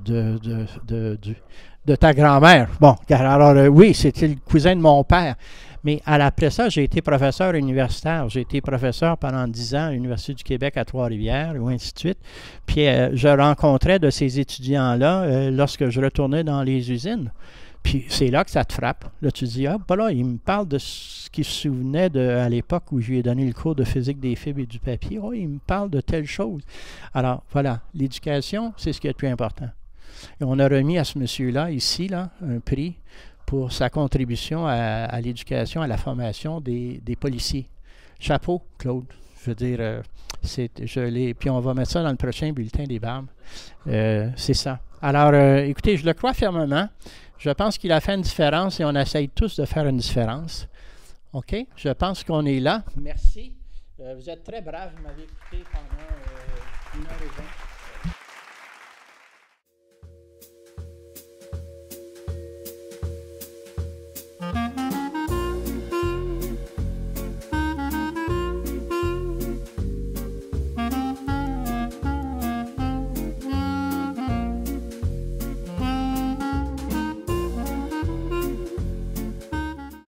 ta grand-mère? » Bon, alors oui, c'était le cousin de mon père. Mais après ça, j'ai été professeur universitaire. J'ai été professeur pendant 10 ans à l'Université du Québec à Trois-Rivières, ou ainsi de suite. Puis je rencontrais de ces étudiants-là lorsque je retournais dans les usines. Puis c'est là que ça te frappe. Là, tu te dis, ah, ben là, il me parle de ce qu'il se souvenait à l'époque où je lui ai donné le cours de physique des fibres et du papier. Oh, il me parle de telle chose. Alors, voilà, l'éducation, c'est ce qui est le plus important. Et on a remis à ce monsieur-là, ici, là, un prix pour sa contribution à l'éducation, à la formation des policiers. Chapeau, Claude. Je veux dire, puis on va mettre ça dans le prochain bulletin des Barbes. C'est ça. Alors, écoutez, je le crois fermement. Je pense qu'il a fait une différence et on essaye tous de faire une différence. OK? Je pense qu'on est là. Merci. Vous êtes très braves. Vous m'avez écouté pendant 1h20.